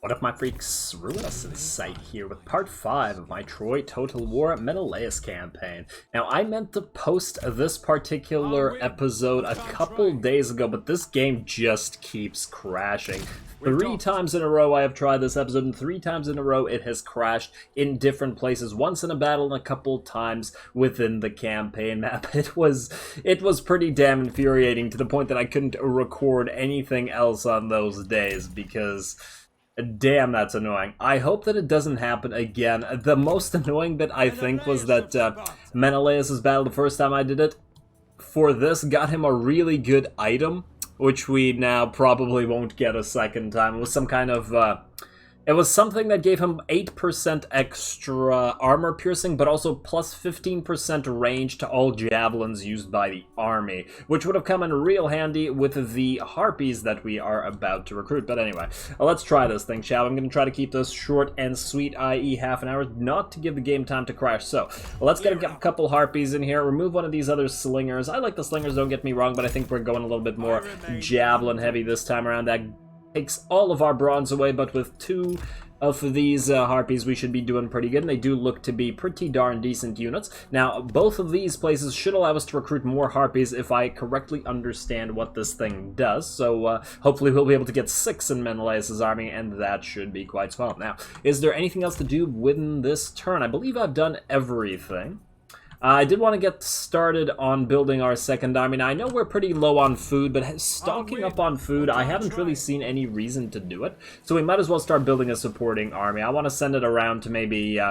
What up, my freaks? Ruinous Insight here with part 5 of my Troy Total War Menelaus campaign. Now, I meant to post this particular episode a couple days ago, but this game just keeps crashing. 3 times in a row I have tried this episode, and 3 times in a row it has crashed in different places. Once in a battle and a couple times within the campaign map. It was pretty damn infuriating, to the point that I couldn't record anything else on those days, because damn, that's annoying. I hope that it doesn't happen again. The most annoying bit, I think, was that Menelaus' battle the first time I did it, for this, got him a really good item, which we now probably won't get a second time. It was some kind of, it was something that gave him 8% extra armor piercing, but also plus 15% range to all javelins used by the army, which would have come in real handy with the harpies that we are about to recruit. But anyway, let's try this thing, shall we? I'm going to try to keep this short and sweet, i.e. half an hour, not to give the game time to crash. So, let's get a couple harpies in here, remove one of these other slingers. I like the slingers, don't get me wrong, but I think we're going a little bit more javelin heavy this time around. That takes all of our bronze away, but with 2 of these harpies we should be doing pretty good, and they do look to be pretty darn decent units. Now, both of these places should allow us to recruit more harpies if I correctly understand what this thing does, so hopefully we'll be able to get 6 in Menelaus' army, and that should be quite swell. Now, is there anything else to do within this turn? I believe I've done everything. I did want to get started on building our second army. Now, I know we're pretty low on food, but stocking up on food, I haven't really seen any reason to do it. So we might as well start building a supporting army. I want to send it around to maybe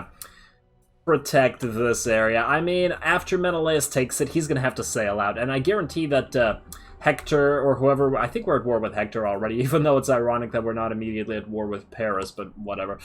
protect this area. I mean, after Menelaus takes it, he's going to have to sail out. And I guarantee that Hector, or whoever, I think we're at war with Hector already, even though it's ironic that we're not immediately at war with Paris, but whatever.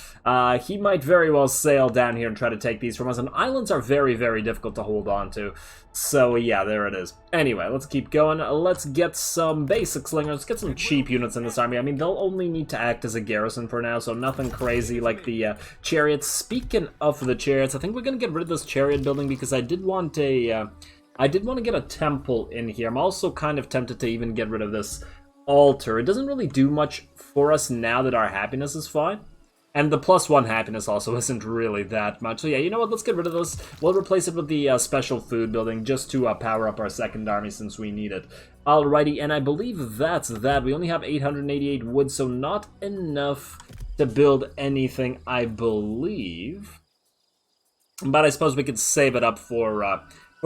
He might very well sail down here and try to take these from us, and islands are very, very difficult to hold on to. So yeah, there it is. Anyway, let's keep going. Let's get some basic slingers. Let's get some cheap units in this army. I mean, they'll only need to act as a garrison for now, so nothing crazy like the chariots. Speaking of the chariots, I think we're going to get rid of this chariot building, because I did want a... I did want to get a temple in here. I'm also kind of tempted to even get rid of this altar. It doesn't really do much for us now that our happiness is fine. And the +1 happiness also isn't really that much. So yeah, you know what? Let's get rid of this. We'll replace it with the special food building just to power up our second army since we need it. Alrighty, and I believe that's that. We only have 888 wood, so not enough to build anything, I believe. But I suppose we could save it up for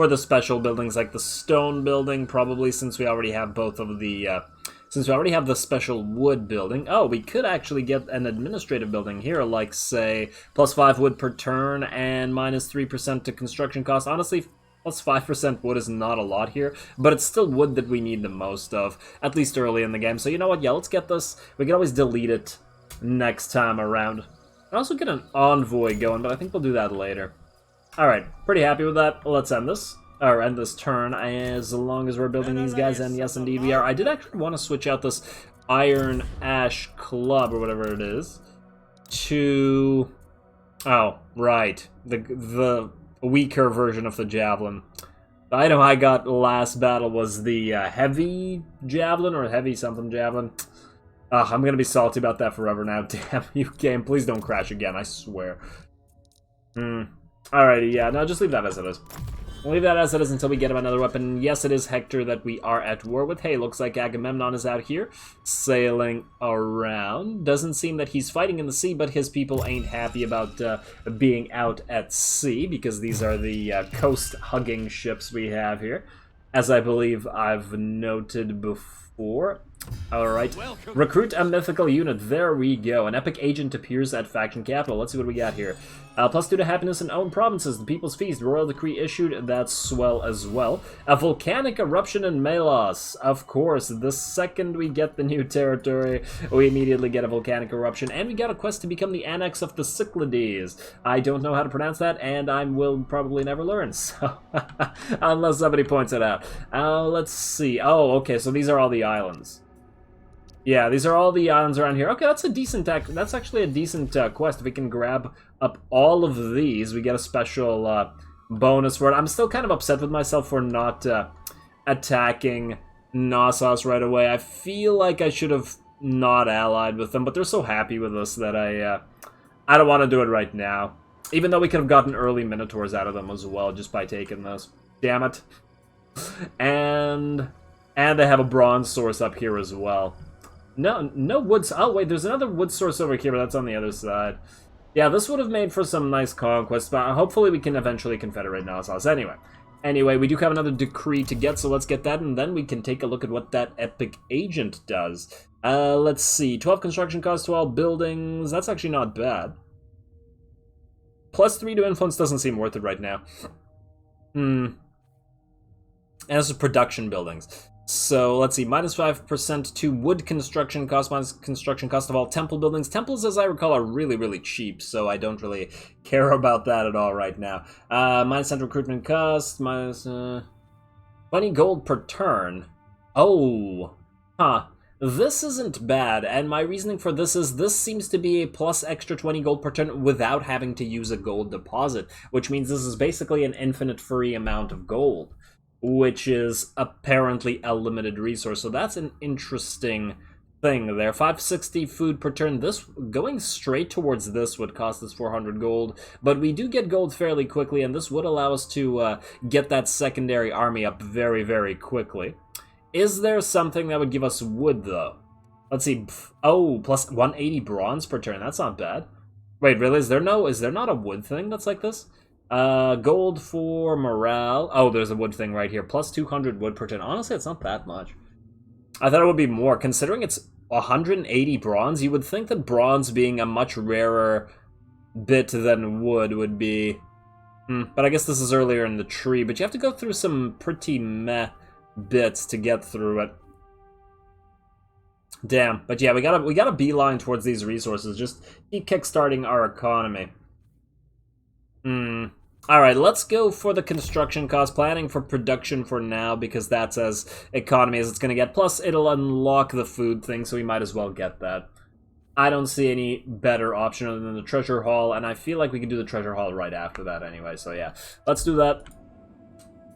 the special buildings, like the stone building, probably, since we already have both of the, since we already have the special wood building. Oh, we could actually get an administrative building here, like, say, +5 wood per turn and -3% to construction cost. Honestly, +5% wood is not a lot here, but it's still wood that we need the most of, at least early in the game. So you know what, yeah, let's get this. We can always delete it next time around. I'll also get an envoy going, but I think we'll do that later. Alright, pretty happy with that. Let's end this. Or end this turn, as long as we're building these guys, and yes, indeed we are. I did actually want to switch out this Iron Ash Club, or whatever it is, to... Oh, right. The weaker version of the Javelin. The item I got last battle was the Heavy Javelin, or Heavy something Javelin. I'm gonna be salty about that forever now. Damn you, game. Please don't crash again, I swear. Alrighty, yeah, no, just leave that as it is. We'll leave that as it is until we get him another weapon. Yes, it is Hector that we are at war with. Hey, looks like Agamemnon is out here, sailing around. Doesn't seem that he's fighting in the sea, but his people ain't happy about being out at sea, because these are the coast-hugging ships we have here, as I believe I've noted before. Alright, recruit a mythical unit. There we go. An epic agent appears at faction capital. Let's see what we got here. +2 to happiness in own provinces. The People's Feast. Royal decree issued. That's swell as well. A volcanic eruption in Menelaus. Of course, the second we get the new territory, we immediately get a volcanic eruption. And we got a quest to become the annex of the Cyclades. I don't know how to pronounce that, and I will probably never learn, so unless somebody points it out. Let's see. Oh, okay, so these are all the islands. Yeah, these are all the islands around here. Okay, that's a decent that's actually a decent quest. If we can grab up all of these, we get a special bonus for it. I'm still kind of upset with myself for not attacking Knossos right away. I feel like I should have not allied with them, but they're so happy with us that I don't want to do it right now. Even though we could have gotten early Minotaurs out of them as well just by taking this. Damn it. And they have a bronze source up here as well. No wood... Oh, wait, there's another wood source over here, but that's on the other side. Yeah, this would have made for some nice conquests, but hopefully we can eventually confederate Menelaus. Anyway, we do have another decree to get, so let's get that, and then we can take a look at what that epic agent does. Let's see. 12 construction costs to all buildings. That's actually not bad. +3 to influence doesn't seem worth it right now. And this is production buildings. So, let's see, -5% to wood construction cost, minus construction cost of all temple buildings. Temples, as I recall, are really, really cheap, so I don't really care about that at all right now. -10 recruitment cost, minus 20 gold per turn. Oh, huh. This isn't bad, and my reasoning for this is this seems to be a plus extra 20 gold per turn without having to use a gold deposit, which means this is basically an infinite free amount of gold, which is apparently a limited resource. So that's an interesting thing there. 560 food per turn. This going straight towards this would cost us 400 gold, but we do get gold fairly quickly, and this would allow us to get that secondary army up very, very quickly. Is there something that would give us wood, though? Let's see. Oh, plus 180 bronze per turn. That's not bad. Wait, really? Is there not a wood thing that's like this? Gold for morale. Oh, there's a wood thing right here. Plus 200 wood per turn. Honestly, it's not that much. I thought it would be more. Considering it's 180 bronze, you would think that bronze being a much rarer bit than wood would be... But I guess this is earlier in the tree. But you have to go through some pretty meh bits to get through it. Damn. But yeah, we gotta beeline towards these resources. Just keep kickstarting our economy. Alright, let's go for the construction cost. Planning for production for now, because that's as economy as it's gonna get. Plus, it'll unlock the food thing, so we might as well get that. I don't see any better option other than the treasure hall, and I feel like we can do the treasure hall right after that anyway, so yeah. Let's do that.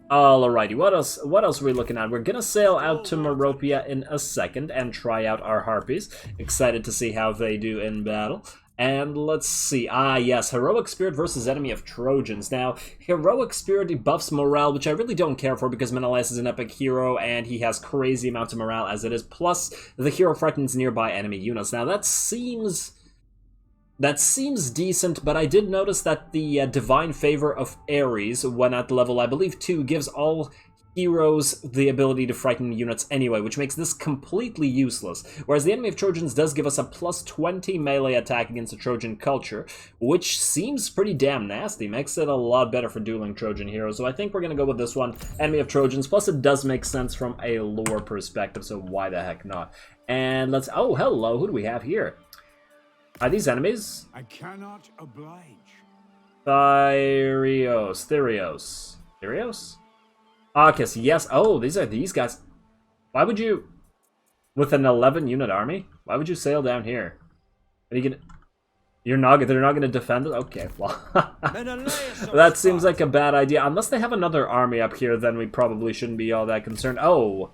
Alrighty, what else are we looking at? We're gonna sail out to Meropia in a second and try out our harpies. Excited to see how they do in battle. And let's see. Yes, Heroic Spirit versus Enemy of Trojans. Now, Heroic Spirit buffs morale, which I really don't care for because Menelaus is an epic hero and he has crazy amounts of morale as it is. Plus, the hero frightens nearby enemy units. Now, that seems decent, but I did notice that the Divine Favor of Aries, when at level, I believe, 2, gives all heroes the ability to frighten units anyway, which makes this completely useless. Whereas the Enemy of Trojans does give us a plus 20 melee attack against the Trojan culture, which seems pretty damn nasty. Makes it a lot better for dueling Trojan heroes, so I think we're going to go with this one, Enemy of Trojans. Plus, it does make sense from a lore perspective, so why the heck not? And let's... Oh, hello, who do we have here? Are these enemies? I cannot oblige. Thyreos. Akis, yes. Oh, these are these guys. Why would you, with an 11-unit army, why would you sail down here? Are you gonna... They're not gonna defend it? Okay, well... that seems like a bad idea. Unless they have another army up here, then we probably shouldn't be all that concerned. Oh...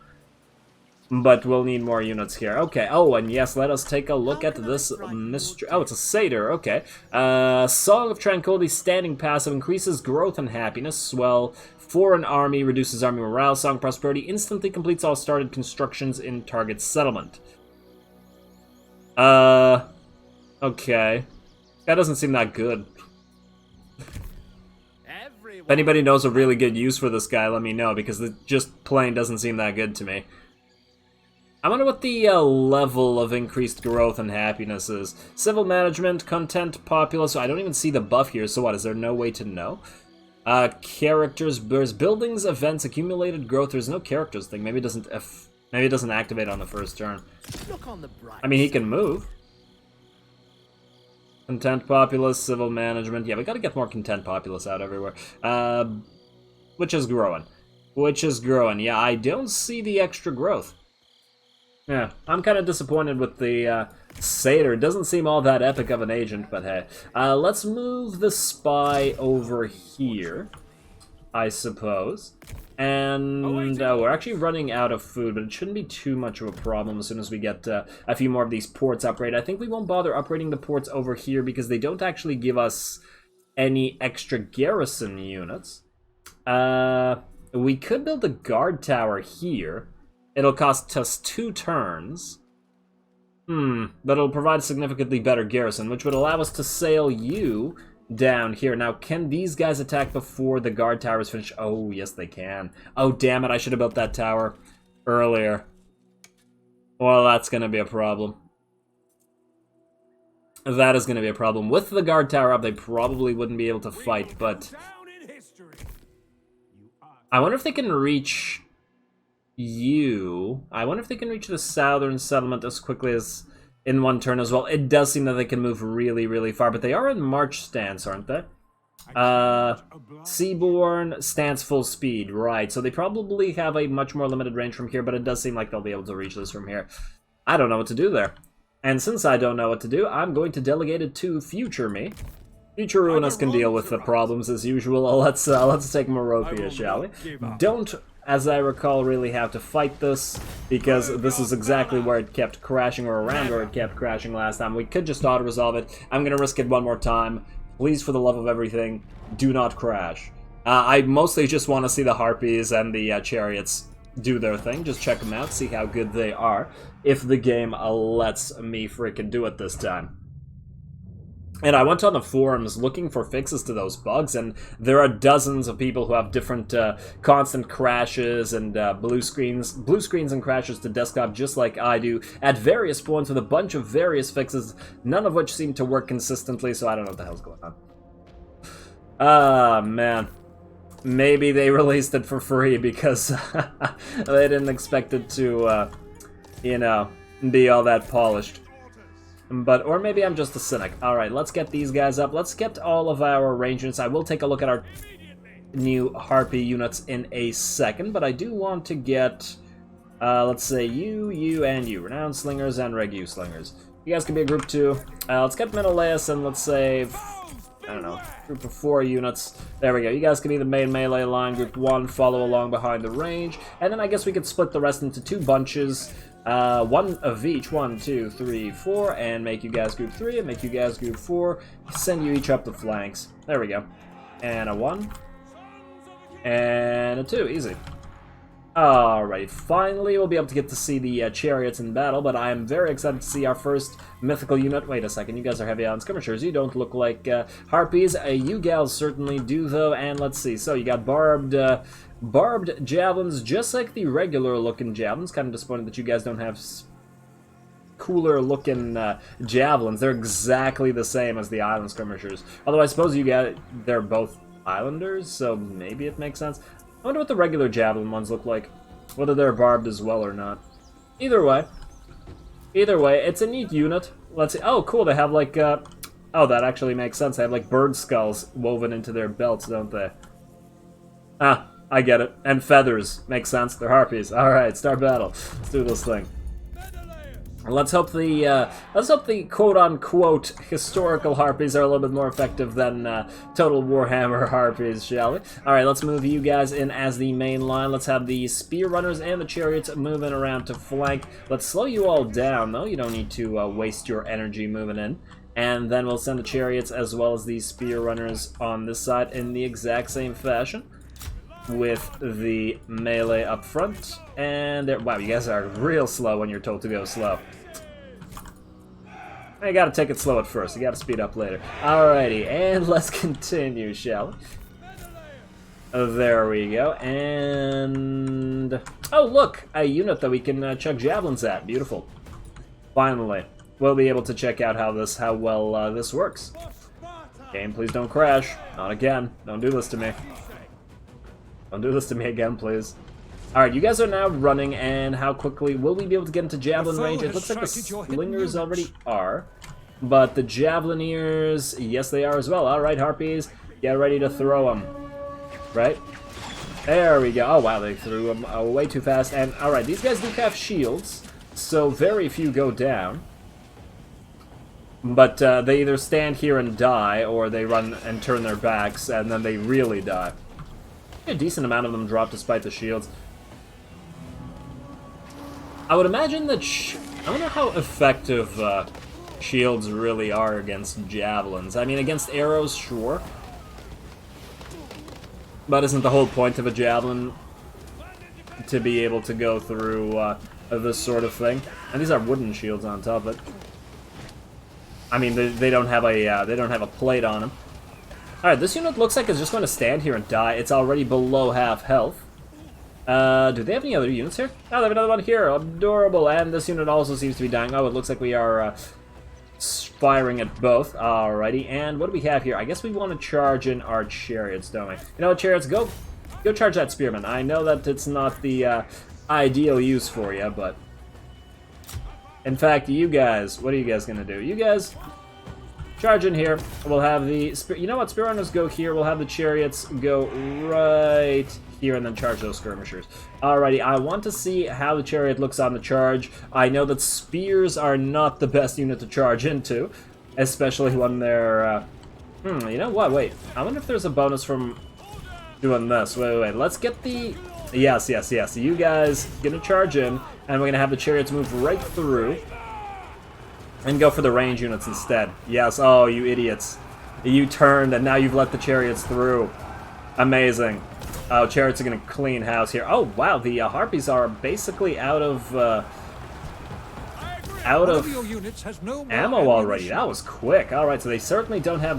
But we'll need more units here. Okay, oh, and yes, let us take a look at this mystery. Oh, it's a satyr, okay. Song of Tranquility, standing passive, increases growth and happiness. Swell, for an army, reduces army morale. Song Prosperity, instantly completes all started constructions in target settlement. Okay. That doesn't seem that good. If anybody knows a really good use for this guy, let me know, because it just plain doesn't seem that good to me. I wonder what the level of increased growth and happiness is. Civil management, content, populace. I don't even see the buff here, so what, is there no way to know? Characters, there's buildings, events, accumulated growth. There's no characters thing. Maybe it doesn't activate on the first turn. Look on the bright I mean, he can move. Content, populace, civil management. Yeah, we gotta get more content populace out everywhere. Which is growing. Yeah, I don't see the extra growth. Yeah, I'm kind of disappointed with the satyr. It doesn't seem all that epic of an agent, but hey. Let's move the spy over here. I suppose. And we're actually running out of food, but it shouldn't be too much of a problem as soon as we get a few more of these ports upgraded. I think we won't bother upgrading the ports over here because they don't actually give us any extra garrison units. We could build a guard tower here. It'll cost us 2 turns. But it'll provide a significantly better garrison, which would allow us to sail you down here. Now, can these guys attack before the guard tower is finished? Oh, yes, they can. Oh, damn it, I should have built that tower earlier. Well, that's going to be a problem. That is going to be a problem. With the guard tower up, they probably wouldn't be able to fight, but I wonder if they can reach you. I wonder if they can reach the southern settlement as quickly as in 1 turn as well. It does seem that they can move really, really far, but they are in march stance, aren't they? Seaborne stance full speed, right. So they probably have a much more limited range from here, but it does seem like they'll be able to reach this from here. I don't know what to do there. And since I don't know what to do, I'm going to delegate it to future me. Future Ruinous can deal with the problems as usual. Let's take Meropia, shall we? Don't, as I recall, really have to fight this, because this is exactly where it kept crashing, or around where it kept crashing last time. We could just auto-resolve it. I'm going to risk it one more time. Please, for the love of everything, do not crash. I mostly just want to see the Harpies and the Chariots do their thing. Just check them out, see how good they are, if the game lets me freaking do it this time. And I went on the forums looking for fixes to those bugs, and there are dozens of people who have different constant crashes and blue screens and crashes to desktop, just like I do, at various points with a bunch of various fixes, none of which seem to work consistently, so I don't know what the hell's going on. Ah, man. Maybe they released it for free because they didn't expect it to, you know, be all that polished. But, or maybe I'm just a cynic. Alright, let's get these guys up. Let's get all of our arrangements. I will take a look at our new Harpy units in a second, but I do want to get, let's say you, and you. Renowned Slingers and Regu Slingers. You guys can be a group 2. Let's get Menelaus and let's say, I don't know, group of 4 units. There we go. You guys can be the main melee line. Group 1, follow along behind the range. And then I guess we could split the rest into 2 bunches. 1 of each, 1, 2, 3, 4, and make you guys group 3, and make you guys group 4, send you each up the flanks. There we go. And a 1, and a 2, easy. Alright, finally we'll be able to get to see the chariots in battle, but I am very excited to see our first mythical unit. Wait a second, you guys are heavy on skirmishers, you don't look like harpies. You gals certainly do though, and let's see, so you got barbed javelins, just like the regular looking javelins. Kind of disappointed that you guys don't have cooler looking javelins. They're exactly the same as the island skirmishers. Although I suppose they're both islanders, so maybe it makes sense. I wonder what the regular javelin ones look like. Whether they're barbed as well or not. Either way, it's a neat unit. Let's see. Oh, cool. They have like, oh, that actually makes sense. They have like bird skulls woven into their belts, don't they? Ah. I get it. And feathers. Makes sense. They're harpies. Alright, start battle. Let's do this thing. Let's hope the quote-unquote historical harpies are a little bit more effective than Total Warhammer harpies, shall we? Alright, let's move you guys in as the main line. Let's have the spear runners and the chariots moving around to flank. Let's slow you all down, though. You don't need to waste your energy moving in. And then we'll send the chariots as well as the spear runners on this side in the exact same fashion, with the melee up front, and there. Wow, you guys are real slow when you're told to go slow. You gotta take it slow at first, you gotta speed up later. Alrighty, and let's continue, shall we? There we go, and... oh, look! A unit that we can chuck javelins at. Beautiful. Finally. We'll be able to check out how well this works. Game, please don't crash. Not again. Don't do this to me. Don't do this to me again, please. Alright, you guys are now running, and how quickly will we be able to get into javelin range? It looks like the slingers already are, but the javelineers, yes, they are as well. Alright, harpies, get ready to throw them. Right? There we go. Oh, wow, they threw them way too fast. And, alright, these guys do have shields, so very few go down. But they either stand here and die, or they run and turn their backs, and then they really die. A decent amount of them drop despite the shields. I would imagine that I wonder how effective shields really are against javelins. I mean, against arrows, sure. But isn't the whole point of a javelin to be able to go through this sort of thing? And these are wooden shields on top of it. I mean, they don't have a plate on them. All right, this unit looks like it's just going to stand here and die. It's already below half health. Do they have any other units here? Oh, they have another one here. Adorable. And this unit also seems to be dying. Oh, it looks like we are firing at both. Alrighty. And what do we have here? I guess we want to charge in our chariots, don't we? You know what, chariots? Go charge that spearman. I know that it's not the ideal use for you, but... In fact, you guys, what are you guys going to do? You guys... charge in here. We'll have the... You know what? Spear runners go here. We'll have the chariots go right here and then charge those skirmishers. Alrighty, I want to see how the chariot looks on the charge. I know that spears are not the best unit to charge into, especially when they're... you know what? Wait. I wonder if there's a bonus from doing this. Wait. Let's get the... Yes. You guys gonna charge in, and we're gonna have the chariots move right through. And go for the range units instead. Yes, oh, you idiots. You turned, and now you've let the chariots through. Amazing. Oh, chariots are going to clean house here. Oh, wow, the Harpies are basically out of ammo already. That was quick. All right, so they certainly don't have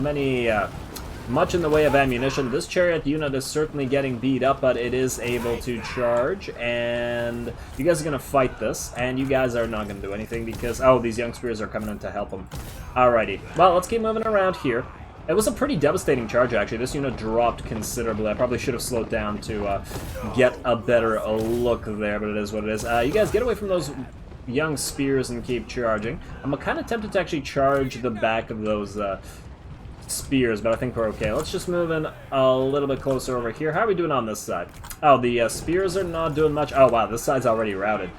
much in the way of ammunition. This chariot unit is certainly getting beat up, but it is able to charge, and you guys are going to fight this, and you guys are not going to do anything because, oh, these young spears are coming in to help them. Alrighty, well, let's keep moving around here. It was a pretty devastating charge, actually. This unit dropped considerably. I probably should have slowed down to get a better look there, but it is what it is. You guys get away from those young spears and keep charging. I'm kind of tempted to actually charge the back of those spears, but I think we're okay. Let's just move in a little bit closer over here. How are we doing on this side? Oh, the spears are not doing much. Oh, wow, this side's already routed.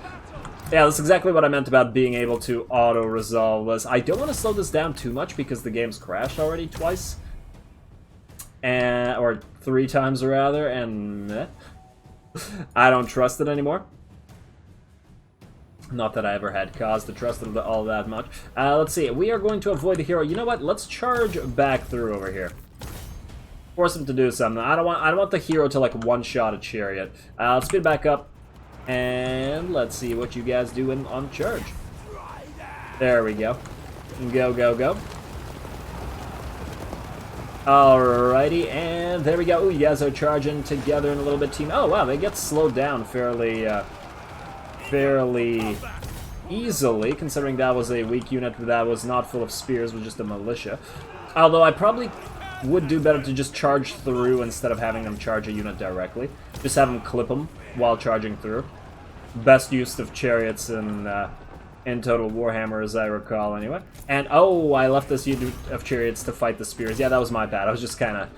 Yeah, that's exactly what I meant about being able to auto-resolve this. I don't want to slow this down too much because the game's crashed already twice. Or 3 times, rather, and I don't trust it anymore. Not that I ever had cause to trust it all that much. Let's see. We are going to avoid the hero. You know what? Let's charge back through over here. Force him to do something. I don't want the hero to, like, one-shot a chariot. Let's speed back up. And let's see what you guys do on charge. There we go. Go. Alrighty, and there we go. Ooh, you guys are charging together in a little bit team. Oh, wow, they get slowed down fairly easily, considering that was a weak unit that was not full of spears, was just a militia. Although I probably would do better to just charge through instead of having them charge a unit directly. Just have them clip them while charging through. Best use of chariots in Total Warhammer, as I recall, anyway. And, oh, I left this unit of chariots to fight the spears. Yeah, that was my bad. I was just kind of...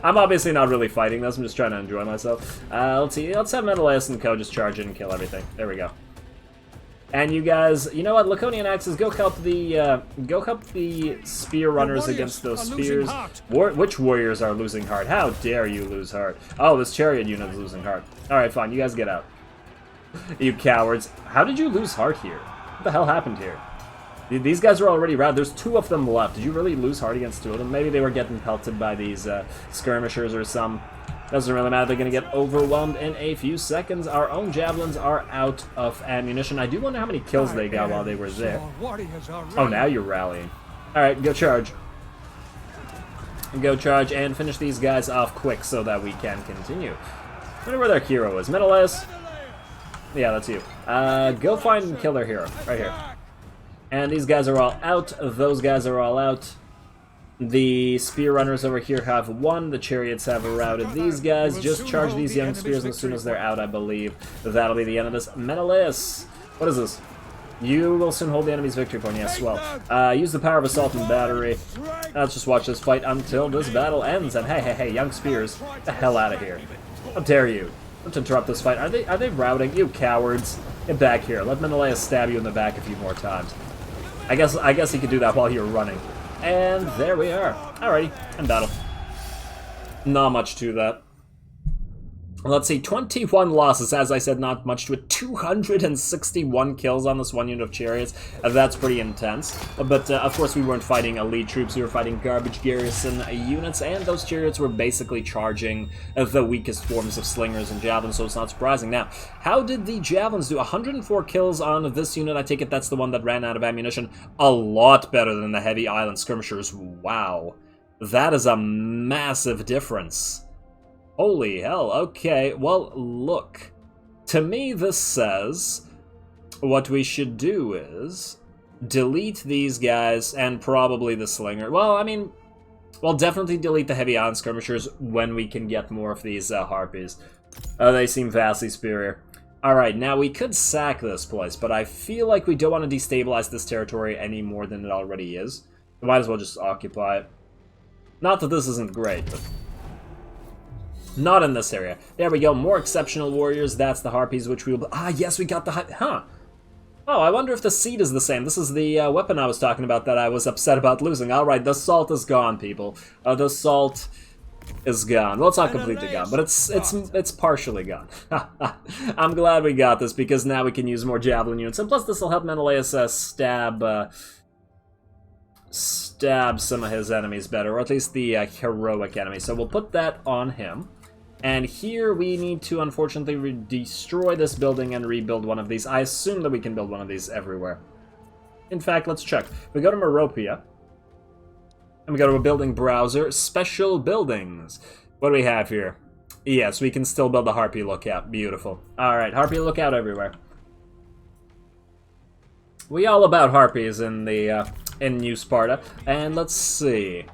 I'm obviously not really fighting this. I'm just trying to enjoy myself. Let's see. Let's have Menelaus and Co. just charge in and kill everything. There we go. And you guys, you know what? Laconian Axes, go help the spear runners against those spears. Which warriors are losing heart? How dare you lose heart? Oh, this chariot unit is losing heart. Alright, fine. You guys get out. You cowards. How did you lose heart here? What the hell happened here? These guys are already routed. There's 2 of them left. Did you really lose heart against 2 of them? Maybe they were getting pelted by these skirmishers or some. Doesn't really matter. They're going to get overwhelmed in a few seconds. Our own javelins are out of ammunition. I do wonder how many kills they got while they were there. Oh, now you're rallying. Alright, go charge. Go charge and finish these guys off quick so that we can continue. I wonder where their hero is. Menelaus? Yeah, that's you. Go find and kill their hero. Right here. And these guys are all out. Those guys are all out. The spear runners over here have won. The chariots have routed these guys. Just charge these young spears as soon as they're out, I believe. That'll be the end of this. Menelaus! What is this? You will soon hold the enemy's victory point. Yes, well. Use the power of assault and battery. Let's just watch this fight until this battle ends. And hey, young spears, get the hell out of here. How dare you? Don't interrupt this fight. Are they routing? You cowards. Get back here. Let Menelaus stab you in the back a few more times. I guess he could do that while you're running. And there we are. Alrighty, end battle. Not much to that. Let's see, 21 losses, as I said, not much to it. 261 kills on this one unit of chariots. That's pretty intense. But, of course, we weren't fighting elite troops. We were fighting garbage garrison units, and those chariots were basically charging the weakest forms of slingers and javelins, so it's not surprising. Now, how did the javelins do? 104 kills on this unit. I take it that's the one that ran out of ammunition. A lot better than the heavy island skirmishers. Wow. That is a massive difference. Holy hell, okay, well, look. To me, this says what we should do is delete these guys and probably the slinger. Well, I mean, well, definitely delete the heavy island skirmishers when we can get more of these harpies. They seem vastly superior. Alright, now we could sack this place, but I feel like we don't want to destabilize this territory any more than it already is. We might as well just occupy it. Not that this isn't great, but... not in this area. There we go, more exceptional warriors. That's the harpies, which we will... ah, yes, we got the... huh. Oh, I wonder if the seed is the same. This is the weapon I was talking about that I was upset about losing. Alright, the salt is gone, people. The salt is gone. Well, it's not completely gone, but it's partially gone. I'm glad we got this, because now we can use more javelin units. And plus, this will help Menelaus stab some of his enemies better, or at least the heroic enemies. So we'll put that on him. And here we need to, unfortunately, destroy this building and rebuild one of these. I assume that we can build one of these everywhere. In fact, let's check. We go to Meropia. And we go to a building browser. Special buildings. What do we have here? Yes, we can still build a Harpy Lookout. Beautiful. Alright, Harpy Lookout everywhere. We all about Harpies in the in New Sparta. And let's see.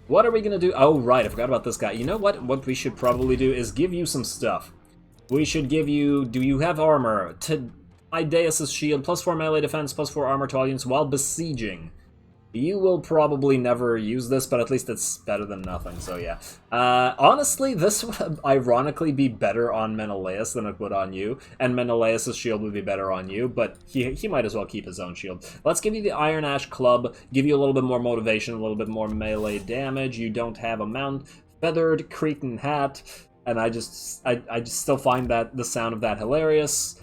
What are we gonna do? Oh, right, I forgot about this guy. You know what? What we should probably do is give you some stuff. We should give you... do you have armor? Tyndareus' shield, +4 melee defense, +4 armor to all units while besieging. You will probably never use this, but at least it's better than nothing, so yeah. Honestly, this would ironically be better on Menelaus than it would on you, and Menelaus' shield would be better on you, but he might as well keep his own shield. Let's give you the Iron Ash Club, give you a little bit more motivation, a little bit more melee damage. You don't have a mount, feathered Cretan hat, and I just still find that the sound of that hilarious.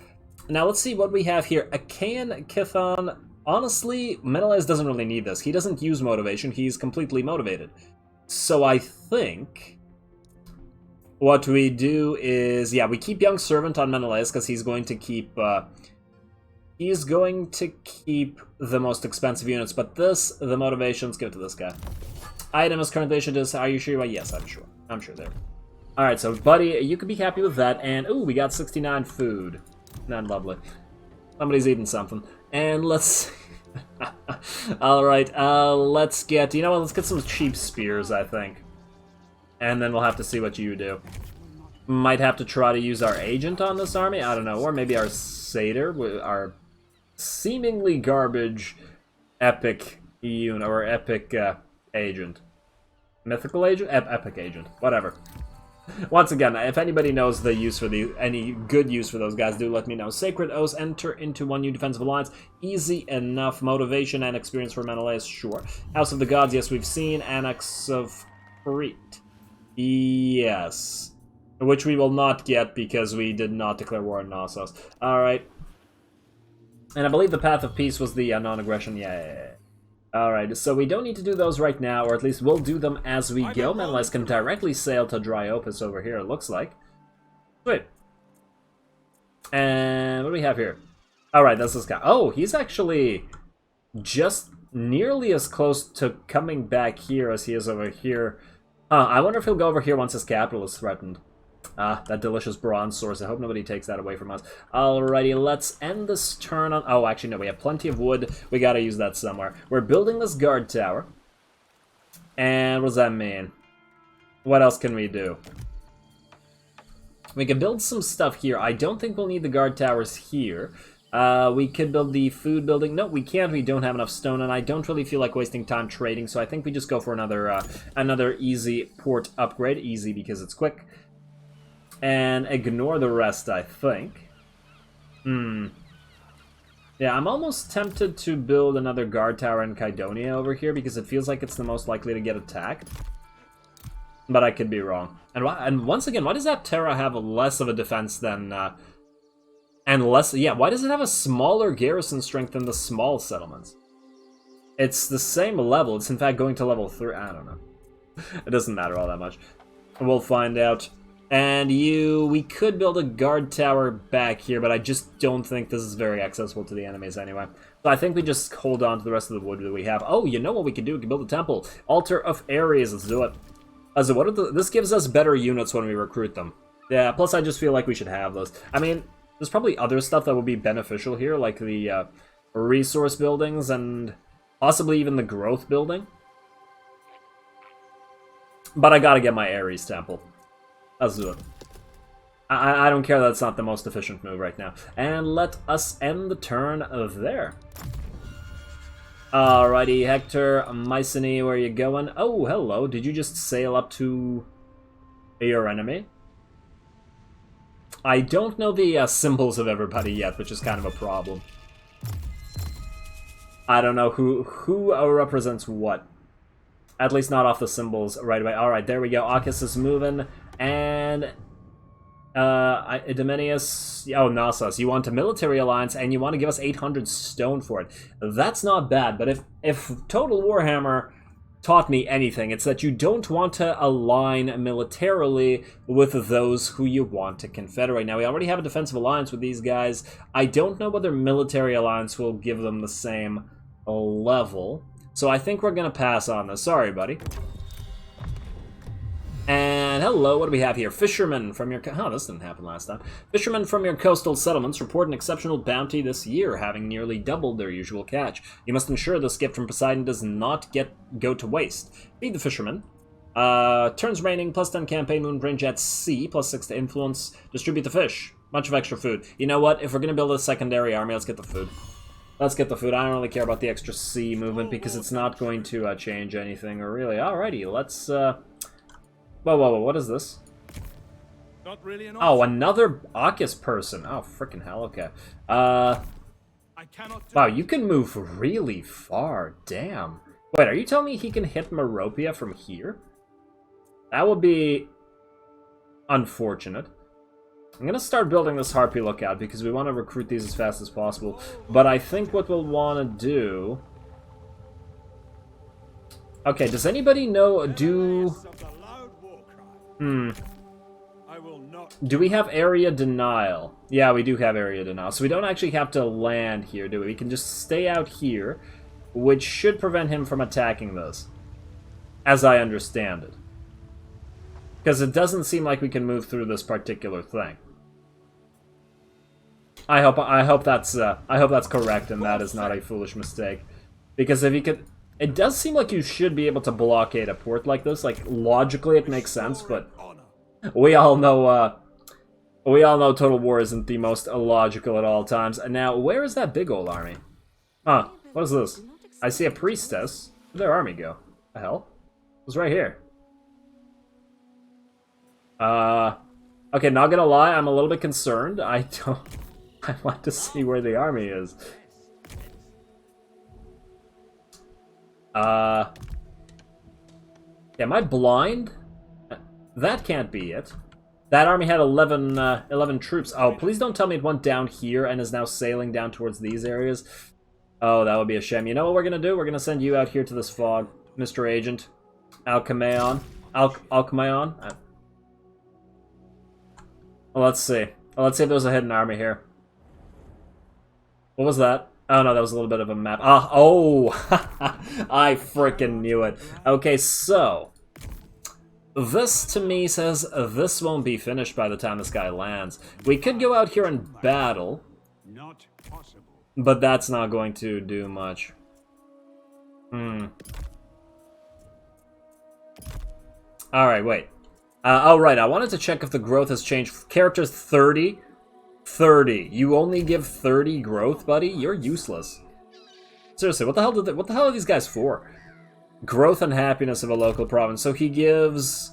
Now let's see what we have here. Achaean Chthon. Honestly, Menelaus doesn't really need this. He doesn't use motivation. He's completely motivated. So I think what we do is, yeah, we keep Young Servant on Menelaus because he's going to keep the most expensive units. But this, the motivations, give it to this guy. Item is currently issued. Are you sure? Well, yes, I'm sure. I'm sure there. All right, so buddy, you can be happy with that. And ooh, we got 69 food. Not lovely. Somebody's eating something. And let's... alright, let's get... you know what, let's get some cheap spears, I think. And then we'll have to see what you do. Might have to try to use our agent on this army, I don't know. Or maybe our satyr, our seemingly garbage epic unit, or epic agent. Mythical agent? Epic agent, whatever. Once again, if anybody knows the use for any good use for those guys, do let me know. Sacred Oaths, enter into one new defensive alliance. Easy enough. Motivation and experience for Menelaus, sure. House of the Gods, yes, we've seen. Annex of Crete. Yes. Which we will not get because we did not declare war on Knossos. Alright. And I believe the Path of Peace was the non-aggression. Yeah. Alright, so we don't need to do those right now, or at least we'll do them as we go. Menelaus can directly sail to Dryopus over here, it looks like. Sweet. And what do we have here? Alright, that's this guy. Oh, he's actually just nearly as close to coming back here as he is over here. I wonder if he'll go over here once his capital is threatened. Ah, that delicious bronze source. I hope nobody takes that away from us. Alrighty, let's end this turn on... oh, actually, no, we have plenty of wood. We gotta use that somewhere. We're building this guard tower. And what does that mean? What else can we do? We can build some stuff here. I don't think we'll need the guard towers here. We could build the food building. No, we can't. We don't have enough stone, and I don't really feel like wasting time trading, so I think we just go for another easy port upgrade. Easy because it's quick. And ignore the rest, I think. Yeah, I'm almost tempted to build another guard tower in Kydonia over here because it feels like it's the most likely to get attacked. But I could be wrong. And once again, why does Aptera have less of a defense than... and less... Yeah, why does it have a smaller garrison strength than the small settlements? It's the same level. It's in fact going to level 3. I don't know. It doesn't matter all that much. We'll find out. And we could build a guard tower back here, but I just don't think this is very accessible to the enemies anyway. So I think we just hold on to the rest of the wood that we have. Oh, you know what we can do? We can build a temple. Altar of Aries. Let's do it. This gives us better units when we recruit them. Yeah, plus I just feel like we should have those. I mean, there's probably other stuff that would be beneficial here, like the resource buildings and possibly even the growth building. But I gotta get my Aries temple. Let's do it. I don't care that it's not the most efficient move right now. And let us end the turn there. Alrighty, Hector, Mycenae, where are you going? Oh, hello. Did you just sail up to your enemy? I don't know the symbols of everybody yet, which is kind of a problem. I don't know who represents what. At least not off the symbols right away. Alright, there we go. Akis is moving. And... Idomeneus... Oh, Knossos. You want a military alliance, and you want to give us 800 stone for it. That's not bad, but if Total Warhammer taught me anything, it's that you don't want to align militarily with those who you want to confederate. Now, we already have a defensive alliance with these guys. I don't know whether military alliance will give them the same level. So I think we're going to pass on this. Sorry, buddy. And hello, what do we have here? Fishermen from your... Oh, this didn't happen last time. Fishermen from your coastal settlements report an exceptional bounty this year, having nearly doubled their usual catch. You must ensure this gift from Poseidon does not go to waste. Feed the fishermen. Turns remaining, +10 campaign moon range at sea, +6 to influence. Distribute the fish. Bunch of extra food. You know what? If we're going to build a secondary army, let's get the food. Let's get the food. I don't really care about the extra sea movement because it's not going to change anything, or really. Alrighty, let's... Whoa, what is this? Not really an oh, another Akis person. Oh, freaking hell, okay. Wow, you can move really far. Damn. Wait, are you telling me he can hit Meropia from here? That would be unfortunate. I'm gonna start building this Harpy lookout because we want to recruit these as fast as possible. But I think what we'll want to do... Okay, does anybody know... Do we have area denial? Yeah, we do have area denial. So we don't actually have to land here, do we? We can just stay out here, which should prevent him from attacking this, as I understand it. Because it doesn't seem like we can move through this particular thing. I hope that's correct, and that is not a foolish mistake. Because if you could... It does seem like you should be able to blockade a port like this. Like, logically it makes sense, but... We all know Total War isn't the most illogical at all times. And now, where is that big old army? Huh, what is this? I see a priestess. Where'd their army go? The hell? It was right here. Okay, not gonna lie, I'm a little bit concerned. I want to see where the army is. Am I blind? That can't be it. That army had 11 troops. Oh, please don't tell me it went down here and is now sailing down towards these areas. Oh, that would be a shame. You know what we're gonna do? We're gonna send you out here to this fog, Mr. Agent. Alchemaon. Alchemaon? Well, let's see. Well, let's see if there's a hidden army here. What was that? Oh, no, that was a little bit of a map. Ah, oh! I frickin' knew it. Okay, so... This, to me, says this won't be finished by the time this guy lands. We could go out here and battle. Not possible. But that's not going to do much. Alright, wait. Alright, I wanted to check if the growth has changed. Characters 30. 30. You only give 30 growth, buddy? You're useless. Seriously, what the hell are these guys for? Growth and happiness of a local province. So he gives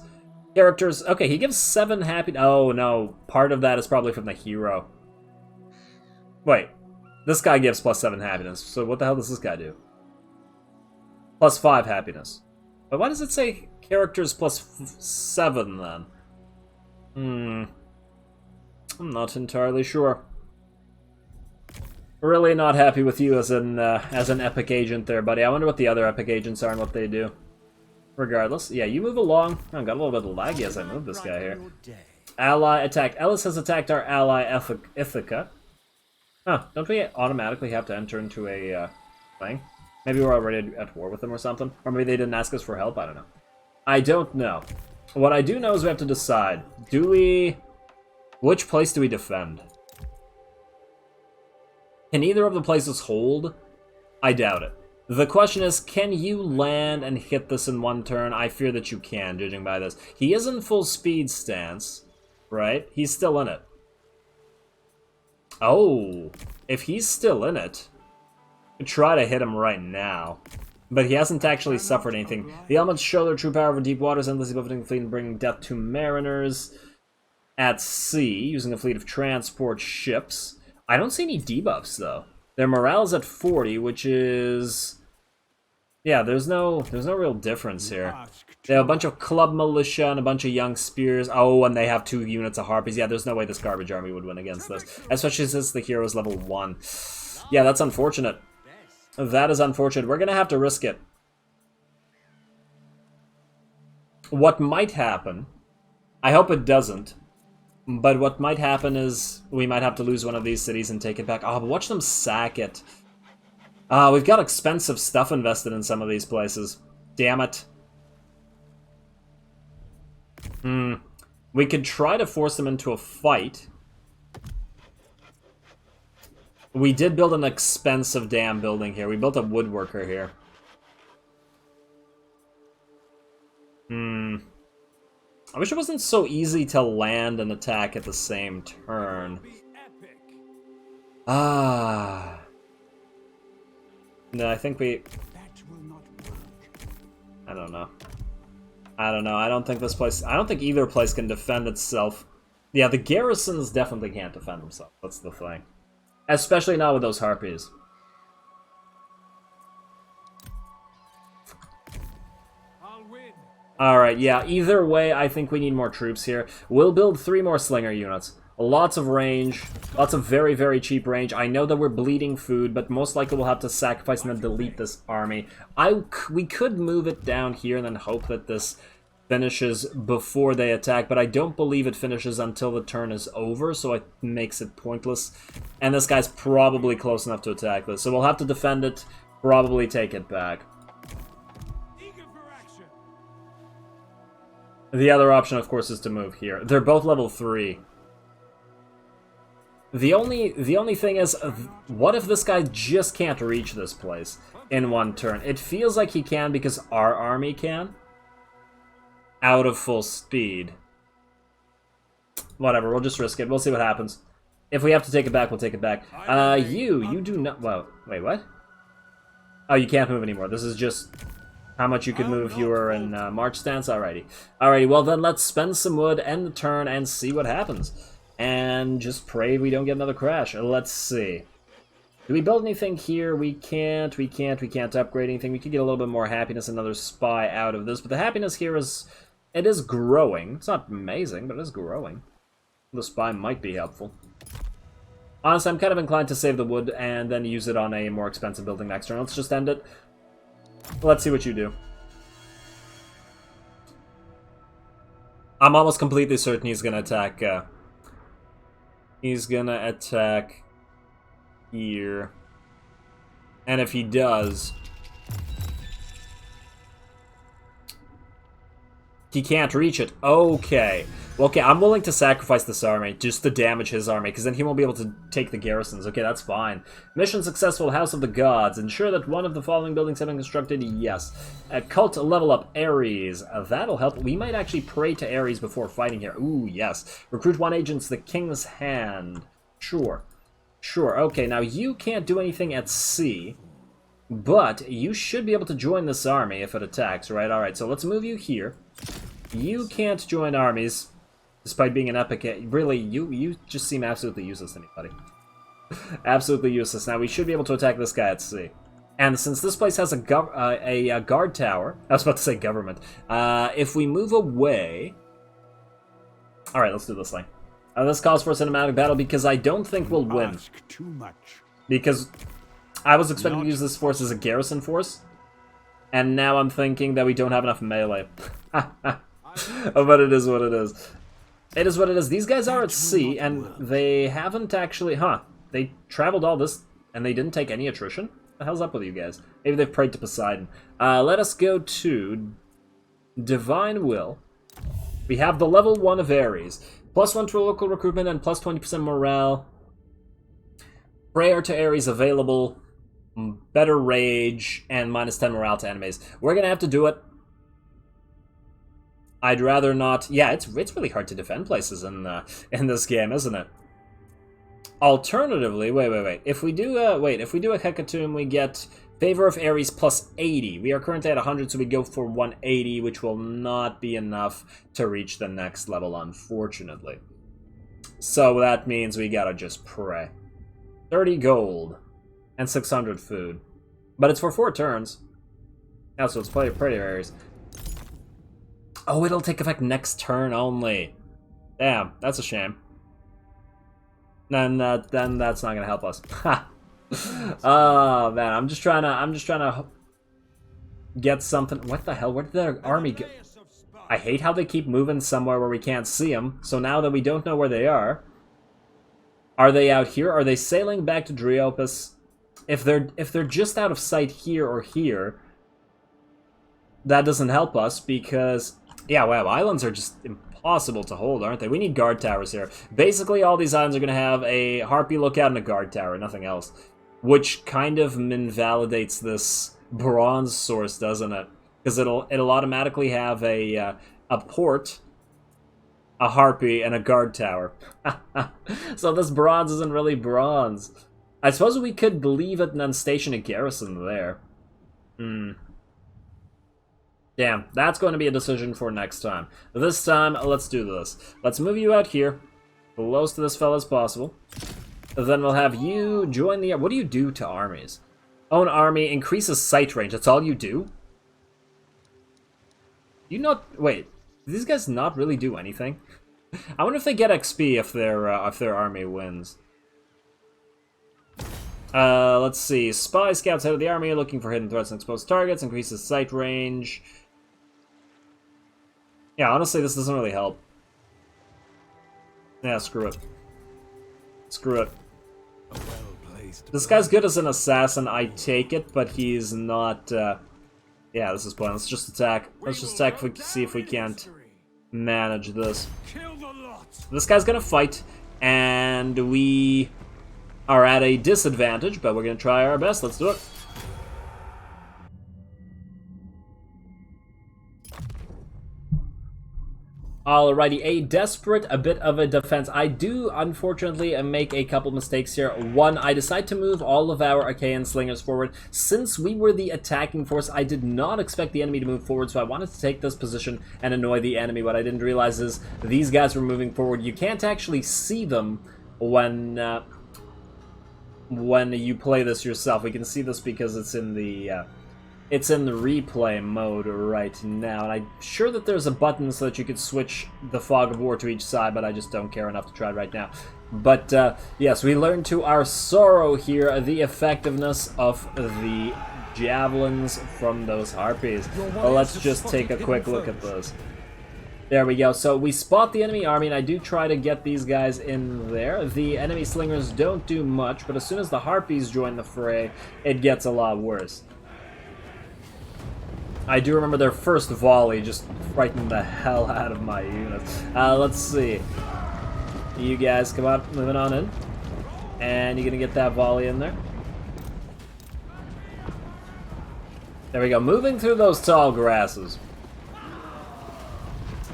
characters... Okay, he gives 7 happy... Oh, no. Part of that is probably from the hero. Wait. This guy gives +7 happiness. So what the hell does this guy do? +5 happiness. But why does it say characters plus 7 then? I'm not entirely sure. Really not happy with you as an epic agent there, buddy. I wonder what the other epic agents are and what they do. Regardless, yeah, you move along. I got a little bit of laggy as I move this guy here. Ally attacked. Ellis has attacked our ally Ithaca. Huh, don't we automatically have to enter into a thing? Maybe we're already at war with them or something? Or maybe they didn't ask us for help, I don't know. I don't know. What I do know is we have to decide. Which place do we defend? Can either of the places hold? I doubt it. The question is, can you land and hit this in one turn? I fear that you can, judging by this. He is in full speed stance, right? He's still in it. Oh, if he's still in it, try to hit him right now. But he hasn't actually suffered anything. The elements show their true power over deep waters, endlessly buffeting the fleet and bringing death to mariners at sea, using a fleet of transport ships. I don't see any debuffs, though. Their morale is at 40, which is... yeah, there's no real difference here. They have a bunch of club militia and a bunch of young spears. Oh, and they have 2 units of harpies. Yeah, there's no way this garbage army would win against this. Especially since the hero's level 1. Yeah, that's unfortunate. That is unfortunate. We're gonna have to risk it. What might happen... I hope it doesn't. But what might happen is we might have to lose one of these cities and take it back. Oh, but watch them sack it. We've got expensive stuff invested in some of these places. Damn it. We could try to force them into a fight. We did build an expensive damn building here. We built a woodworker here. I wish it wasn't so easy to land and attack at the same turn. No, I think we... I don't know. I don't think this place... I don't think either place can defend itself. Yeah, the garrisons definitely can't defend themselves. That's the thing. Especially not with those harpies. Alright, yeah, either way, I think we need more troops here. We'll build 3 more slinger units. Lots of range. Lots of very, very cheap range. I know that we're bleeding food, but most likely we'll have to sacrifice and then delete this army. We could move it down here and then hope that this finishes before they attack, but I don't believe it finishes until the turn is over, so it makes it pointless. And this guy's probably close enough to attack this, so we'll have to defend it, probably take it back. The other option, of course, is to move here. They're both level 3. The only thing is, what if this guy just can't reach this place in one turn? It feels like he can because our army can. Out of full speed. Whatever, we'll just risk it. We'll see what happens. If we have to take it back, we'll take it back. You do not... Well, wait, what? Oh, you can't move anymore. This is just... how much you could move if you were in march stance? Alrighty. Alrighty, well then let's spend some wood, end the turn, and see what happens. And just pray we don't get another crash. Let's see. Do we build anything here? We can't upgrade anything. We could get a little bit more happiness, another spy out of this. But the happiness here is... it is growing. It's not amazing, but it is growing. The spy might be helpful. Honestly, I'm kind of inclined to save the wood and then use it on a more expensive building next turn. Let's just end it. Let's see what you do. I'm almost completely certain he's gonna attack, he's gonna attack here. And if he does... he can't reach it. Okay. Well, okay, I'm willing to sacrifice this army just to damage his army, because then he won't be able to take the garrisons. Okay, that's fine. Mission successful, House of the Gods. Ensure that one of the following buildings have been constructed. Yes. Cult level up, Aries. That'll help. We might actually pray to Aries before fighting here. Ooh, yes. Recruit 1 agents, the King's Hand. Sure. Sure, okay, now you can't do anything at sea, but you should be able to join this army if it attacks, right? Alright, so let's move you here. You can't join armies, despite being an epic. Really, you just seem absolutely useless to anybody. Absolutely useless. Now, we should be able to attack this guy at sea. And since this place has a guard tower, I was about to say government. If we move away, all right, let's do this thing. This calls for a cinematic battle because I don't think we'll win. Too much. Because I was expecting to use this force as a garrison force, and now I'm thinking that we don't have enough melee. But it is what it is. It is what it is. These guys are at sea, and they haven't actually... They traveled all this, and they didn't take any attrition? What the hell's up with you guys? Maybe they've prayed to Poseidon. Let us go to Divine Will. We have the level 1 of Aries. +1 to local recruitment and plus 20% morale. Prayer to Aries available. Better rage, and -10 morale to enemies. We're gonna have to do it. I'd rather not... Yeah, it's really hard to defend places in this game, isn't it? Alternatively, wait. If we do a Hecatomb, we get Favor of Aries plus 80. We are currently at 100, so we go for 180, which will not be enough to reach the next level, unfortunately. So that means we gotta just pray. 30 gold and 600 food. But it's for 4 turns. Yeah, so it's pretty Aries. Oh, it'll take effect next turn only. Damn, that's a shame. Then that's not gonna help us. Oh man, I'm just trying to get something. What the hell? Where did their army go? I hate how they keep moving somewhere where we can't see them. So now that we don't know where they are they out here? Are they sailing back to Driopus? If they're just out of sight here or here, that doesn't help us because yeah, wow, islands are just impossible to hold, aren't they? We need guard towers here. Basically, all these islands are going to have a harpy lookout and a guard tower, nothing else. Which kind of invalidates this bronze source, doesn't it? Because it'll automatically have a port, a harpy, and a guard tower. So this bronze isn't really bronze. I suppose we could leave it and then station a garrison there. Damn, that's going to be a decision for next time. This time, let's do this. Let's move you out here, close to this fella as possible. Then we'll have you join the... What do you do to armies? Own army, increases sight range. That's all you do? You not... Wait, do these guys not really do anything? I wonder if they get XP if their army wins. Let's see. Spy scouts out of the army, looking for hidden threats and exposed targets, increases sight range. Yeah, honestly, this doesn't really help. Yeah, screw it. Screw it. This guy's good as an assassin, I take it, but he's not, yeah, this is pointless. Let's just attack. Let's just attack see if we can't manage this. This guy's gonna fight, and we are at a disadvantage, but we're gonna try our best. Let's do it. Alrighty, a desperate bit of a defense. I do, unfortunately, make a couple mistakes here. One, I decide to move all of our Achaean slingers forward. Since we were the attacking force, I did not expect the enemy to move forward, so I wanted to take this position and annoy the enemy. What I didn't realize is these guys were moving forward. You can't actually see them when you play this yourself. We can see this because it's in the replay mode right now, and I'm sure that there's a button so that you could switch the Fog of War to each side, but I just don't care enough to try right now. But, yes, we learned to our sorrow here the effectiveness of the javelins from those harpies. Well, let's just take a quick look at this. There we go. So we spot the enemy army, and I do try to get these guys in there. The enemy slingers don't do much, but as soon as the harpies join the fray, it gets a lot worse. I do remember their first volley just frightened the hell out of my units. Let's see. You guys come out, moving on in. And you're gonna get that volley in there. There we go, moving through those tall grasses.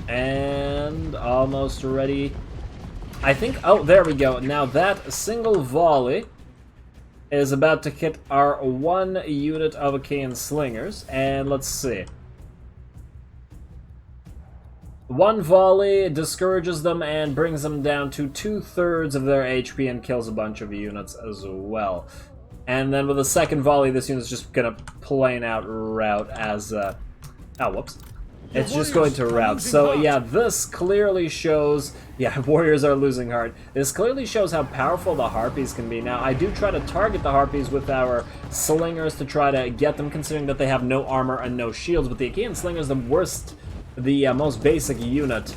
And almost ready. I think, oh, there we go. Now that single volley is about to hit our one unit of Achaean slingers, and let's see. One volley discourages them and brings them down to 2/3 of their HP and kills a bunch of units as well. And then with the second volley, this unit's just gonna plain out rout as, oh, whoops. It's just going to rout. So, yeah, this clearly shows... Yeah, warriors are losing heart. This clearly shows how powerful the Harpies can be. Now, I do try to target the Harpies with our slingers to try to get them, considering that they have no armor and no shields. But the Achaean slingers, the most basic unit,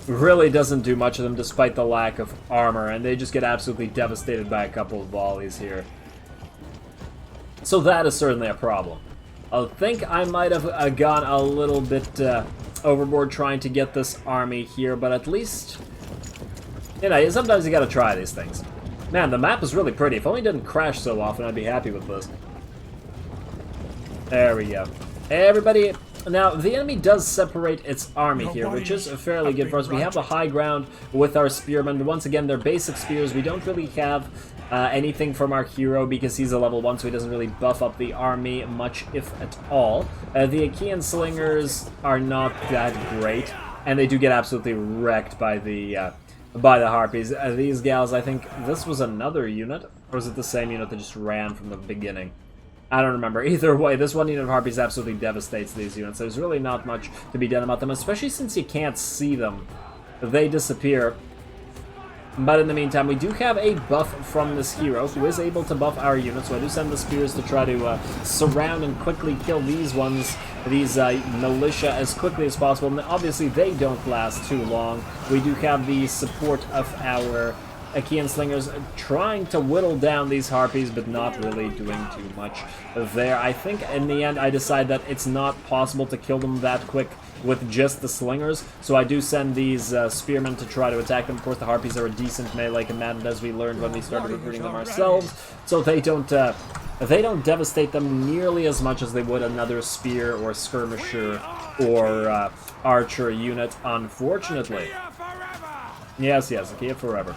really doesn't do much of them despite the lack of armor. And they just get absolutely devastated by a couple of volleys here. So that is certainly a problem. I think I might have gone a little bit overboard trying to get this army here, but at least, you know, sometimes you gotta try these things. Man, the map is really pretty. If only it didn't crash so often, I'd be happy with this. There we go. Hey, everybody. Now, the enemy does separate its army here, which is fairly good for us. We have the high ground with our spearmen. Once again, they're basic spears. We don't really have anything from our hero because he's a level 1, so he doesn't really buff up the army much, if at all. The Achaean slingers are not that great, and they do get absolutely wrecked by the Harpies. These gals, I think this was another unit, or was it the same unit that just ran from the beginning? I don't remember. Either way, this one unit of Harpies absolutely devastates these units. There's really not much to be done about them, especially since you can't see them. They disappear. But in the meantime, we do have a buff from this hero, who is able to buff our units, so I do send the spears to try to surround and quickly kill these ones, these militia, as quickly as possible. And obviously, they don't last too long. We do have the support of our Achaean slingers trying to whittle down these Harpies, but not really doing too much there. I think in the end I decide that it's not possible to kill them that quick with just the slingers, so I do send these spearmen to try to attack them. Of course, the Harpies are a decent melee combatant, as we learned when we started recruiting them ourselves, so they don't devastate them nearly as much as they would another spear or skirmisher or archer unit, unfortunately. Yes, Achaea forever.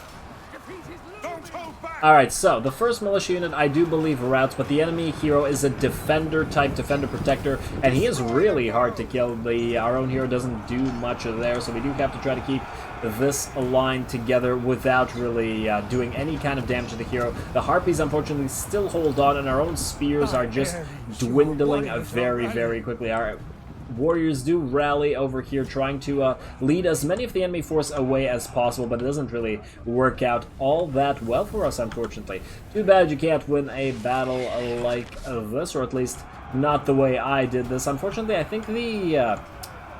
Alright, so the first militia unit I do believe routs, but the enemy hero is a defender-type, defender-protector, and he is really hard to kill. Our own hero doesn't do much there, so we do have to try to keep this line together without really doing any kind of damage to the hero. The Harpies, unfortunately, still hold on, and our own spears are just dwindling very, very quickly. Our warriors do rally over here, trying to lead as many of the enemy force away as possible, but it doesn't really work out all that well for us, unfortunately. Too bad you can't win a battle like this, or at least not the way I did this. Unfortunately, I think the...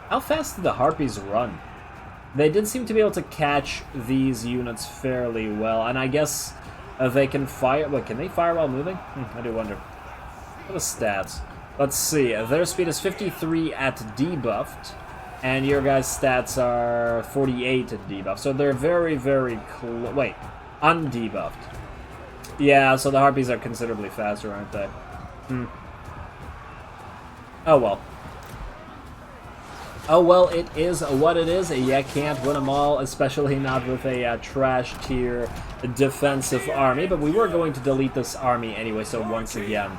how fast did the Harpies run? They did seem to be able to catch these units fairly well, and I guess they can fire... Wait, can they fire while moving? I do wonder. What are the stats? Let's see, their speed is 53 at debuffed, and your guys' stats are 48 at debuffed, so they're very, very close. Wait, undebuffed. Yeah, so the Harpies are considerably faster, aren't they? Oh well. Oh well, it is what it is. You can't win them all, especially not with a trash tier defensive army, but we were going to delete this army anyway, so once again,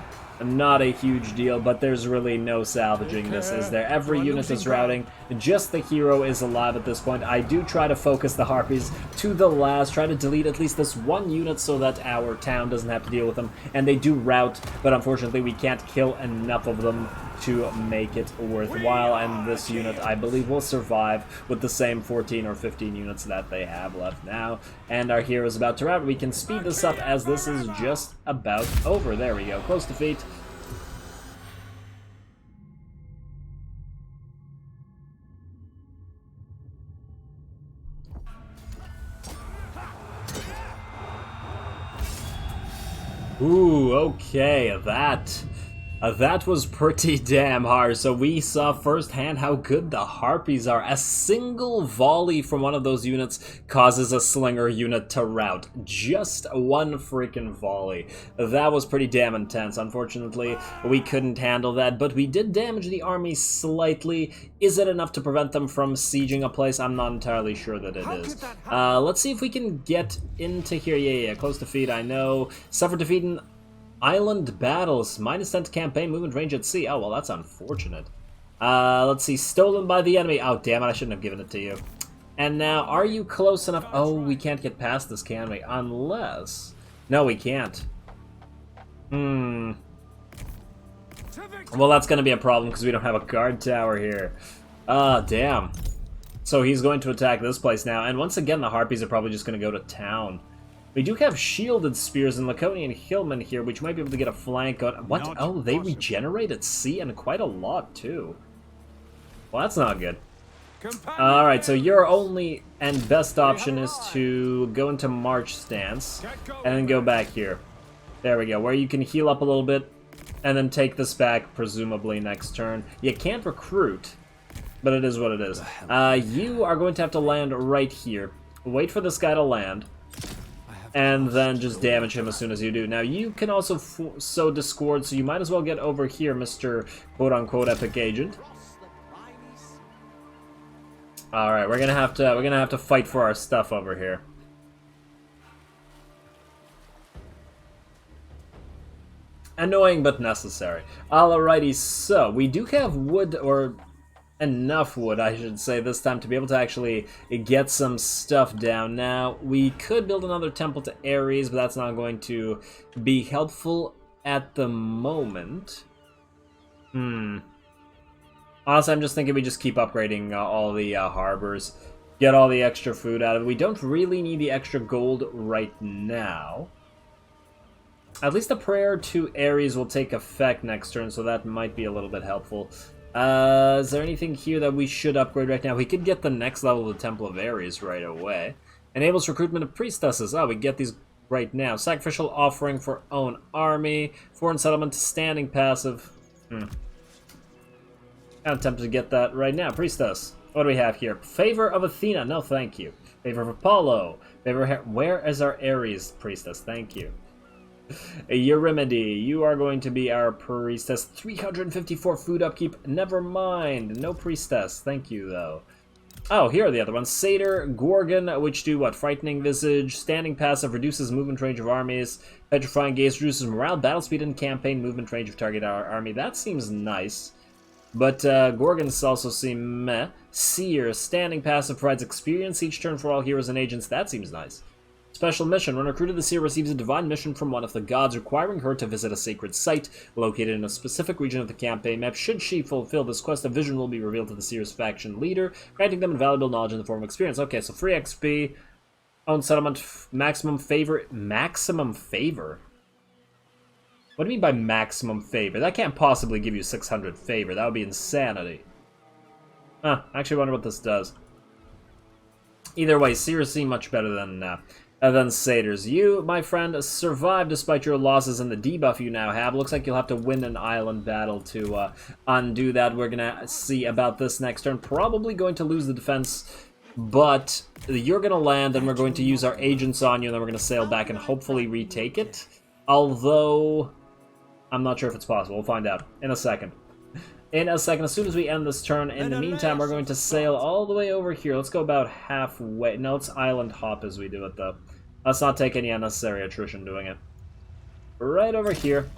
not a huge deal, but there's really no salvaging this, is there? Every unit is routing, just the hero is alive at this point. I do try to focus the Harpies to the last, try to delete at least this one unit so that our town doesn't have to deal with them, and they do rout, but unfortunately we can't kill enough of them to make it worthwhile, and this unit, I believe, will survive with the same 14 or 15 units that they have left now. And our hero is about to rout. We can speed this up as this is just about over. There we go. Close defeat. Ooh, okay, that was pretty damn hard. So we saw firsthand how good the Harpies are. A single volley from one of those units causes a slinger unit to rout. Just one freaking volley. That was pretty damn intense. Unfortunately, we couldn't handle that, but we did damage the army slightly. Is it enough to prevent them from sieging a place? I'm not entirely sure that it is. Let's see if we can get into here. Yeah, close defeat, I know. Suffer defeat in island battles, -10 to campaign, movement range at sea. Oh, well, that's unfortunate. Let's see, stolen by the enemy. Oh, damn it, I shouldn't have given it to you. And now, are you close enough? Oh, we can't get past this, can we? Unless... No, we can't. Hmm. Well, that's going to be a problem because we don't have a guard tower here. Ah, damn. So he's going to attack this place now, and once again the Harpies are probably just going to go to town. We do have shielded spears and Laconian hillmen here, which might be able to get a flank on... What? Oh, they regenerate at sea, and quite a lot, too. Well, that's not good. Alright, so your only and best option is to go into March stance, and then go back here. There we go, where you can heal up a little bit, and then take this back, presumably, next turn. You can't recruit, but it is what it is. You are going to have to land right here. Wait for this guy to land, and then just damage him as soon as you do. Now, you can also sow discord, so you might as well get over here, Mr. quote-unquote epic agent. Alright, we're gonna have to fight for our stuff over here. Annoying but necessary. Alrighty, so we do have wood, or enough wood, I should say, this time to be able to actually get some stuff down. Now, we could build another temple to Aries, but that's not going to be helpful at the moment. Honestly, I'm just thinking we just keep upgrading all the harbors, get all the extra food out of it. We don't really need the extra gold right now. At least the prayer to Aries will take effect next turn, so that might be a little bit helpful. Is there anything here that we should upgrade right now? We could get the next level of the Temple of Aries right away. Enables recruitment of priestesses. Oh, we get these right now. Sacrificial offering for own army. Foreign settlement standing passive. I'm tempted to get that right now. Priestess. What do we have here? Favor of Athena. No, thank you. Favor of Apollo. Where is our Aries priestess? Thank you. Eurymede, you are going to be our priestess. 354 food upkeep. Never mind. No priestess. Thank you, though. Oh, here are the other ones. Satyr, Gorgon, which do what? Frightening Visage. Standing passive reduces movement range of armies. Petrifying Gaze reduces morale, battle speed, and campaign movement range of target army. That seems nice. But Gorgons also seem meh. Seer, standing passive provides experience each turn for all heroes and agents. That seems nice. Special mission. When recruited, the seer receives a divine mission from one of the gods, requiring her to visit a sacred site located in a specific region of the campaign map. Should she fulfill this quest, a vision will be revealed to the seer's faction leader, granting them invaluable knowledge in the form of experience. Okay, so free XP, own settlement, maximum favor. Maximum favor? What do you mean by maximum favor? That can't possibly give you 600 favor. That would be insanity. I actually wonder what this does. Either way, seers seem much better than satyrs. You, my friend, survived despite your losses and the debuff you now have. Looks like you'll have to win an island battle to undo that. We're gonna see about this next turn. Probably going to lose the defense, but you're gonna land, and we're going to use our agents on you, and then we're gonna sail back and hopefully retake it. Although, I'm not sure if it's possible. We'll find out in a second. In a second, as soon as we end this turn. In the meantime, we're going to sail all the way over here. Let's go about halfway. No, let's island hop as we do it, though. Let's not take any unnecessary attrition doing it. Right over here.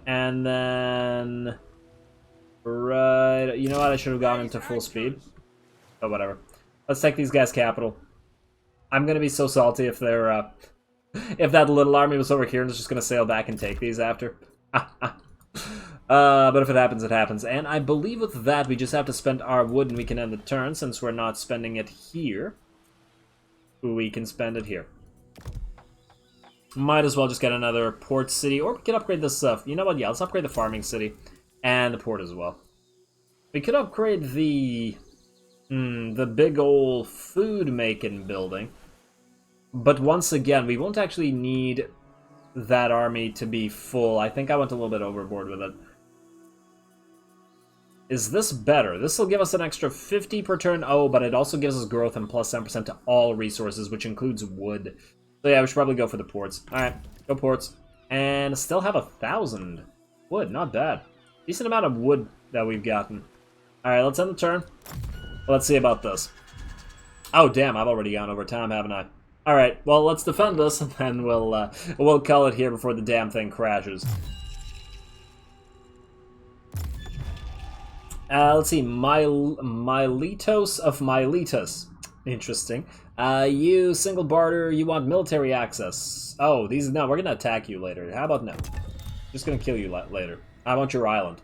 And then... right... You know what? I should have gone into full speed. Oh, whatever. Let's take these guys' capital. I'm going to be so salty if they're... if that little army was over here and is just going to sail back and take these after. But if it happens, it happens. And I believe with that, we just have to spend our wood and we can end the turn. Since we're not spending it here, we can spend it here. Might as well just get another port city, or we can upgrade this stuff. You know what? Yeah, let's upgrade the farming city and the port as well. We could upgrade the big old food-making building. But once again, we won't actually need that army to be full. I think I went a little bit overboard with it. Is this better? This will give us an extra 50 per turn. Oh, but it also gives us growth and plus 10% to all resources, which includes wood. So yeah, we should probably go for the ports. Alright, go ports. And still have 1,000 wood. Not bad. Decent amount of wood that we've gotten. Alright, let's end the turn. Let's see about this. Oh, damn, I've already gone over time, haven't I? Alright, well, let's defend this, and then we'll call it here before the damn thing crashes. Let's see, Miletos of Miletus. Interesting. You, single barter, you want military access. Oh, no, we're gonna attack you later. How about no? Just gonna kill you later. I want your island.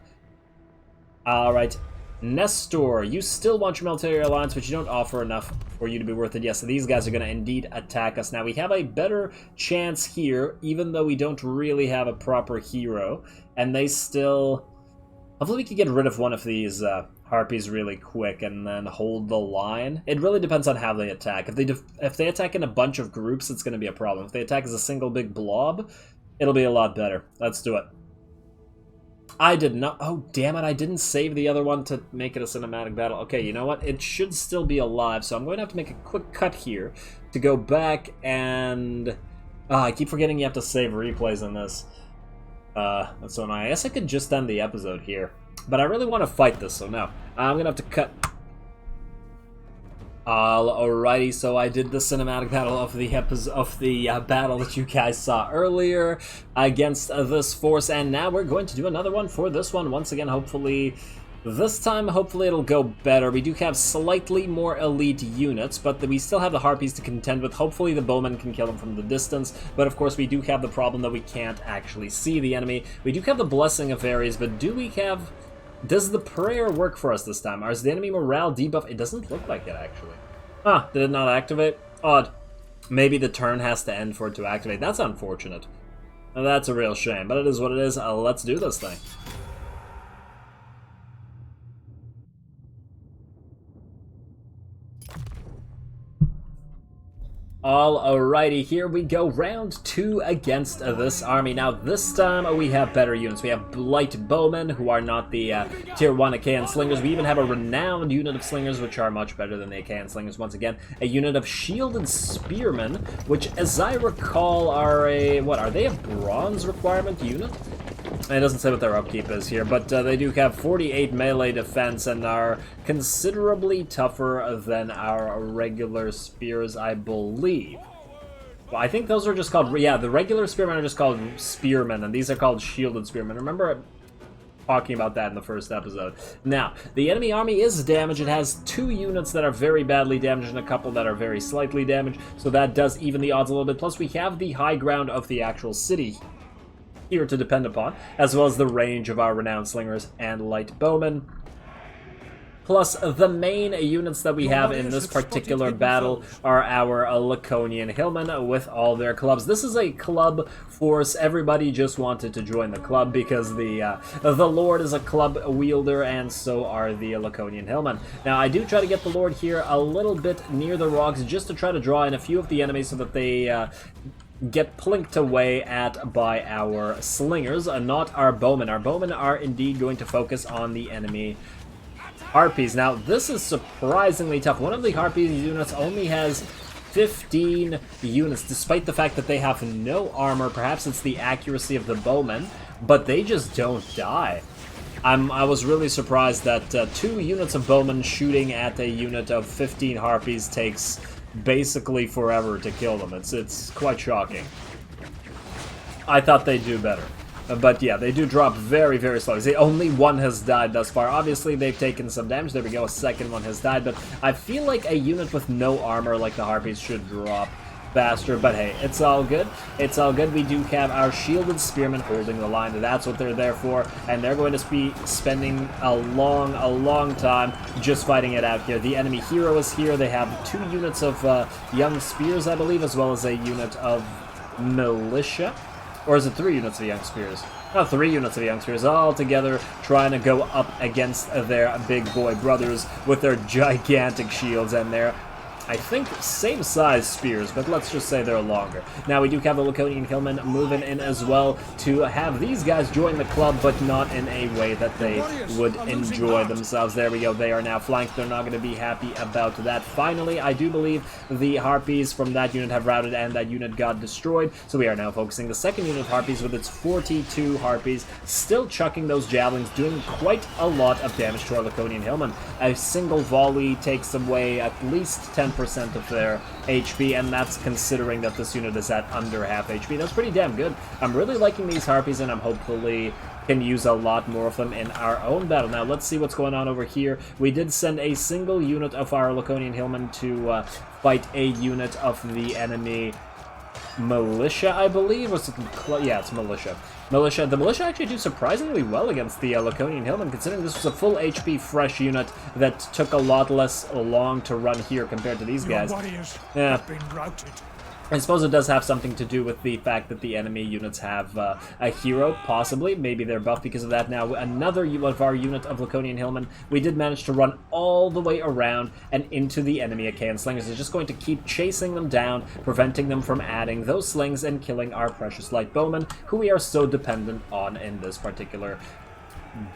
Alright. Nestor, you still want your military alliance, but you don't offer enough for you to be worth it. Yes, so these guys are going to indeed attack us. Now, we have a better chance here, even though we don't really have a proper hero. And they still... Hopefully we can get rid of one of these harpies really quick and then hold the line. It really depends on how they attack. If they attack in a bunch of groups, it's going to be a problem. If they attack as a single big blob, it'll be a lot better. Let's do it. I did not... Oh, damn it, I didn't save the other one to make it a cinematic battle. Okay, you know what? It should still be alive, so I'm going to have to make a quick cut here to go back and... I keep forgetting you have to save replays in this. That's so annoying. I guess I could just end the episode here. But I really want to fight this, so no. I'm going to have to cut... Alrighty, so I did the cinematic battle of the battle that you guys saw earlier against this force, and now we're going to do another one for this one. Once again, hopefully it'll go better. We do have slightly more elite units, but we still have the harpies to contend with. Hopefully the bowmen can kill them from the distance, but of course we do have the problem that we can't actually see the enemy. We do have the blessing of Aries, but do we have... Does the prayer work for us this time? Or is the enemy morale debuff? It doesn't look like it, actually. Ah, did it not activate? Odd. Maybe the turn has to end for it to activate. That's unfortunate. That's a real shame, but it is what it is. Let's do this thing. Alrighty, here we go, round 2 against this army. Now, this time we have better units. We have light bowmen, who are not the tier 1 Achaean slingers. We even have a renowned unit of slingers, which are much better than the Achaean slingers. Once again, a unit of shielded spearmen, which, as I recall, are a... What, are they a bronze requirement unit? It doesn't say what their upkeep is here, but they do have 48 melee defense and are considerably tougher than our regular spears, I believe. Well, I think those are just called... Yeah, the regular spearmen are just called spearmen, and these are called shielded spearmen. Remember talking about that in the first episode. Now, the enemy army is damaged. It has 2 units that are very badly damaged and a couple that are very slightly damaged, so that does even the odds a little bit. Plus, we have the high ground of the actual city here to depend upon, as well as the range of our renowned slingers and light bowmen. Plus, the main units that we have in this particular battle are our Laconian Hillmen with all their clubs. This is a club force. Everybody just wanted to join the club because the Lord is a club wielder, and so are the Laconian Hillmen. Now, I do try to get the Lord here a little bit near the rocks just to try to draw in a few of the enemies so that they... get plinked away at by our slingers, not our bowmen. Our bowmen are indeed going to focus on the enemy harpies. Now, this is surprisingly tough. One of the harpies units only has 15 units, despite the fact that they have no armor. Perhaps it's the accuracy of the bowmen, but they just don't die. I was really surprised that 2 units of bowmen shooting at a unit of 15 harpies takes basically forever to kill them. It's quite shocking. I thought they'd do better. But yeah, they do drop very, very slowly. See, only one has died thus far. Obviously, they've taken some damage. There we go, a second one has died. But I feel like a unit with no armor like the harpies should drop faster, but hey, it's all good. It's all good. We do have our shielded spearmen holding the line. That's what they're there for, and they're going to be spending a long time just fighting it out here. The enemy hero is here. They have 2 units of young spears, I believe, as well as a unit of militia. Or is it 3 units of young spears? Oh, 3 units of young spears all together trying to go up against their big boy brothers with their gigantic shields and their, I think, same size spears, but let's just say they're longer. Now, we do have the Laconian Hillmen moving in as well to have these guys join the club, but not in a way that they would enjoy themselves. There we go. They are now flanked. They're not going to be happy about that. Finally, I do believe the harpies from that unit have routed and that unit got destroyed, so we are now focusing the second unit of harpies with its 42 harpies, still chucking those javelins, doing quite a lot of damage to our Laconian Hillmen. A single volley takes away at least 10% of their HP, and that's considering that this unit is at under half HP. That's pretty damn good. I'm really liking these harpies, and I'm hopefully can use a lot more of them in our own battle. Now, let's see what's going on over here. We did send a single unit of our Laconian Hillmen to fight a unit of the enemy militia, I believe, or something. Yeah, it's militia. The militia actually do surprisingly well against the Laconian Hillmen, considering this was a full HP fresh unit that took a lot less long to run here compared to these guys. Yeah. Have been routed. I suppose it does have something to do with the fact that the enemy units have a hero, possibly. Maybe they're buffed because of that. Now, another of our unit of Laconian Hillmen, we did manage to run all the way around and into the enemy Achaean slingers. They're just going to keep chasing them down, preventing them from adding those slings and killing our precious light bowmen, who we are so dependent on in this particular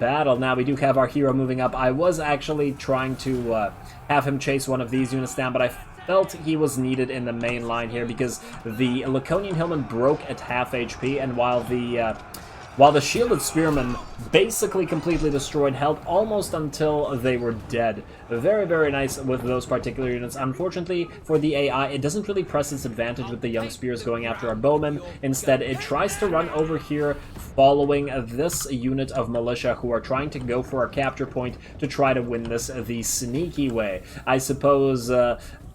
battle. Now, we do have our hero moving up. I was actually trying to have him chase one of these units down, but I felt he was needed in the main line here because the Laconian Hillmen broke at half HP, and while the shielded Spearmen basically completely destroyed, held almost until they were dead. Very, very nice with those particular units. Unfortunately for the AI, it doesn't really press its advantage with the young spears going after our bowmen. Instead, it tries to run over here following this unit of militia who are trying to go for a capture point to try to win this the sneaky way. I suppose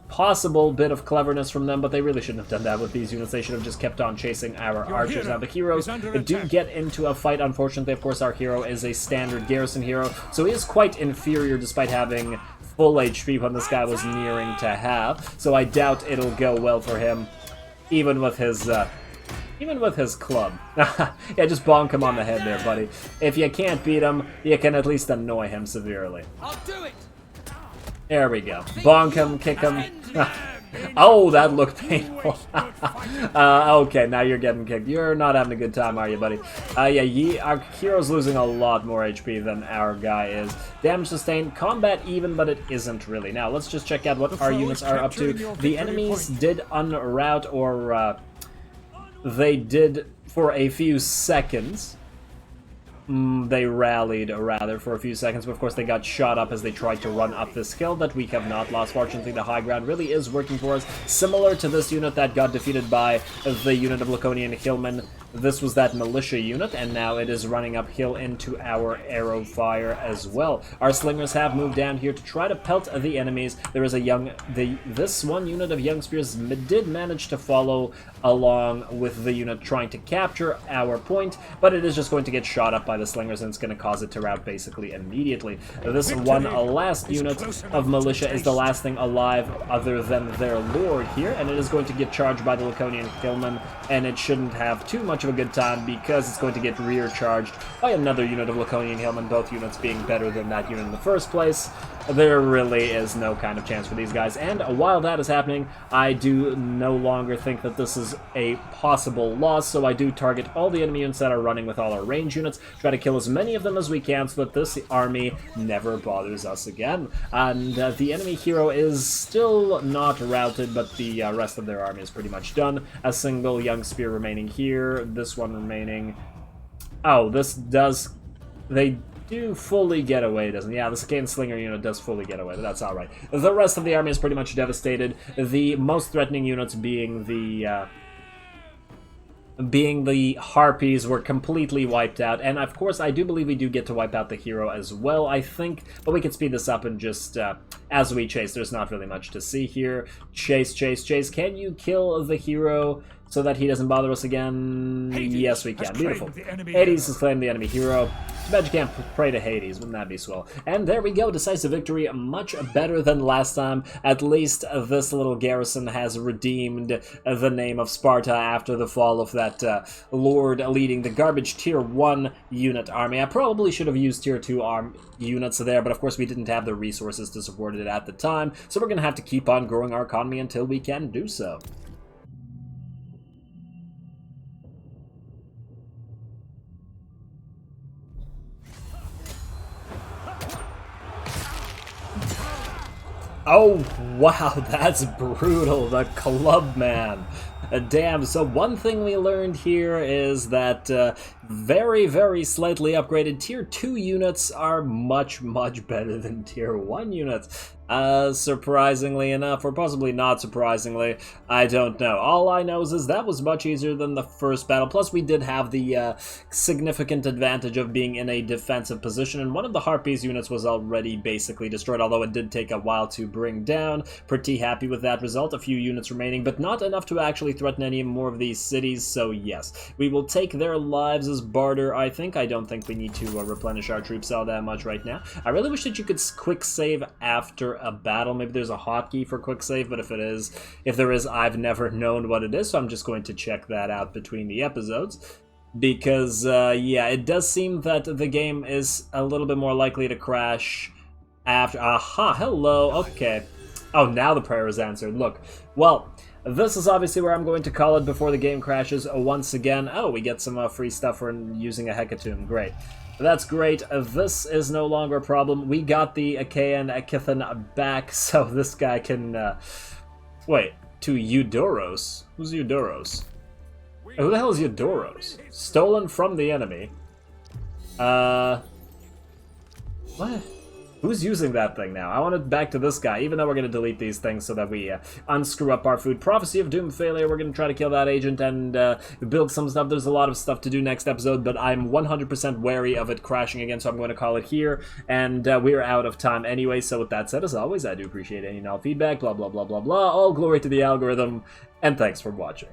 possible bit of cleverness from them, but they really shouldn't have done that with these units. They should have just kept on chasing our archers. Now, the heroes do get into a fight. Unfortunately, of course, our hero is a standard garrison hero, so he is quite inferior despite having full HP when this guy was nearing to half, so I doubt it'll go well for him, even with his club. Yeah, just bonk him on the head there, buddy. If you can't beat him, you can at least annoy him severely. I'll do it. There we go. Bonk him, kick him. Oh, that looked painful. Okay, now you're getting kicked. You're not having a good time, are you, buddy? Yeah, our hero's losing a lot more HP than our guy is. Damage sustained, combat even, but it isn't really. Now, let's just check out what our units are up to. The enemies did unroute, or they did for a few seconds. They rallied, rather, for a few seconds, but of course they got shot up as they tried to run up this hill that we have not lost. Fortunately, the high ground really is working for us, similar to this unit that got defeated by the unit of Laconian Hillmen. This was that militia unit, and now it is running uphill into our arrow fire as well. Our slingers have moved down here to try to pelt the enemies. There is this one unit of young spears did manage to follow along with the unit trying to capture our point, but it is just going to get shot up by the slingers, and it's going to cause it to rout basically immediately. This one last unit of militia is the last thing alive other than their lord here, and it is going to get charged by the Laconian Hillmen, and it shouldn't have too much of a good time because it's going to get rear charged by another unit of Laconian Hillmen, both units being better than that unit in the first place. There really is no kind of chance for these guys, and while that is happening, I do no longer think that this is a possible loss, so I do target all the enemy units that are running with all our range units, try to kill as many of them as we can so that this army never bothers us again. And the enemy hero is still not routed, but the rest of their army is pretty much done. A single young spear remaining here, this one remaining. Oh, this does... They do fully get away, doesn't it? Yeah, the Achaean Slinger unit does fully get away, but that's alright. The rest of the army is pretty much devastated, the most threatening units being the Harpies were completely wiped out, and of course I do believe we do get to wipe out the hero as well, I think, but we can speed this up and just, as we chase, there's not really much to see here. Chase, chase, chase. Can you kill the hero so that he doesn't bother us again? Yes, we can. Beautiful. Hades has claimed the enemy hero. Too bad you can't pray to Hades. Wouldn't that be swell? And there we go. Decisive victory. Much better than last time. At least this little garrison has redeemed the name of Sparta after the fall of that lord leading the garbage tier 1 unit army. I probably should have used tier 2 units there, but of course we didn't have the resources to support it at the time, so we're going to have to keep on growing our economy until we can do so. Oh, wow, that's brutal. The club man. Damn, so one thing we learned here is that very, very slightly upgraded tier 2 units are much, much better than tier 1 units. Surprisingly enough, or possibly not surprisingly, I don't know. All I know is that was much easier than the first battle, plus we did have the significant advantage of being in a defensive position, and one of the Harpies units was already basically destroyed, although it did take a while to bring down. Pretty happy with that result. A few units remaining, but not enough to actually actually threaten any more of these cities, so yes. We will take their lives as barter, I think. I don't think we need to replenish our troops all that much right now. I really wish that you could quick save after a battle. Maybe there's a hotkey for quick save, but if there is, I've never known what it is, so I'm just going to check that out between the episodes. Because, yeah, it does seem that the game is a little bit more likely to crash after... Aha, hello, okay. Oh, now the prayer is answered. Look, well, this is obviously where I'm going to call it before the game crashes once again. Oh, we get some free stuff for using a hecatomb. Great. That's great. This is no longer a problem. We got the Achaean Akithan back, so this guy can... Wait, to Eudoros? Who's Eudoros? Who the hell is Eudoros? Stolen from the enemy. What? Who's using that thing now? I want it back to this guy, even though we're going to delete these things so that we unscrew up our food. Prophecy of Doom failure, we're going to try to kill that agent and build some stuff. There's a lot of stuff to do next episode, but I'm 100% wary of it crashing again, so I'm going to call it here. And we're out of time anyway, so with that said, as always, I do appreciate any and all feedback, blah, blah, blah, blah, blah. All glory to the algorithm, and thanks for watching.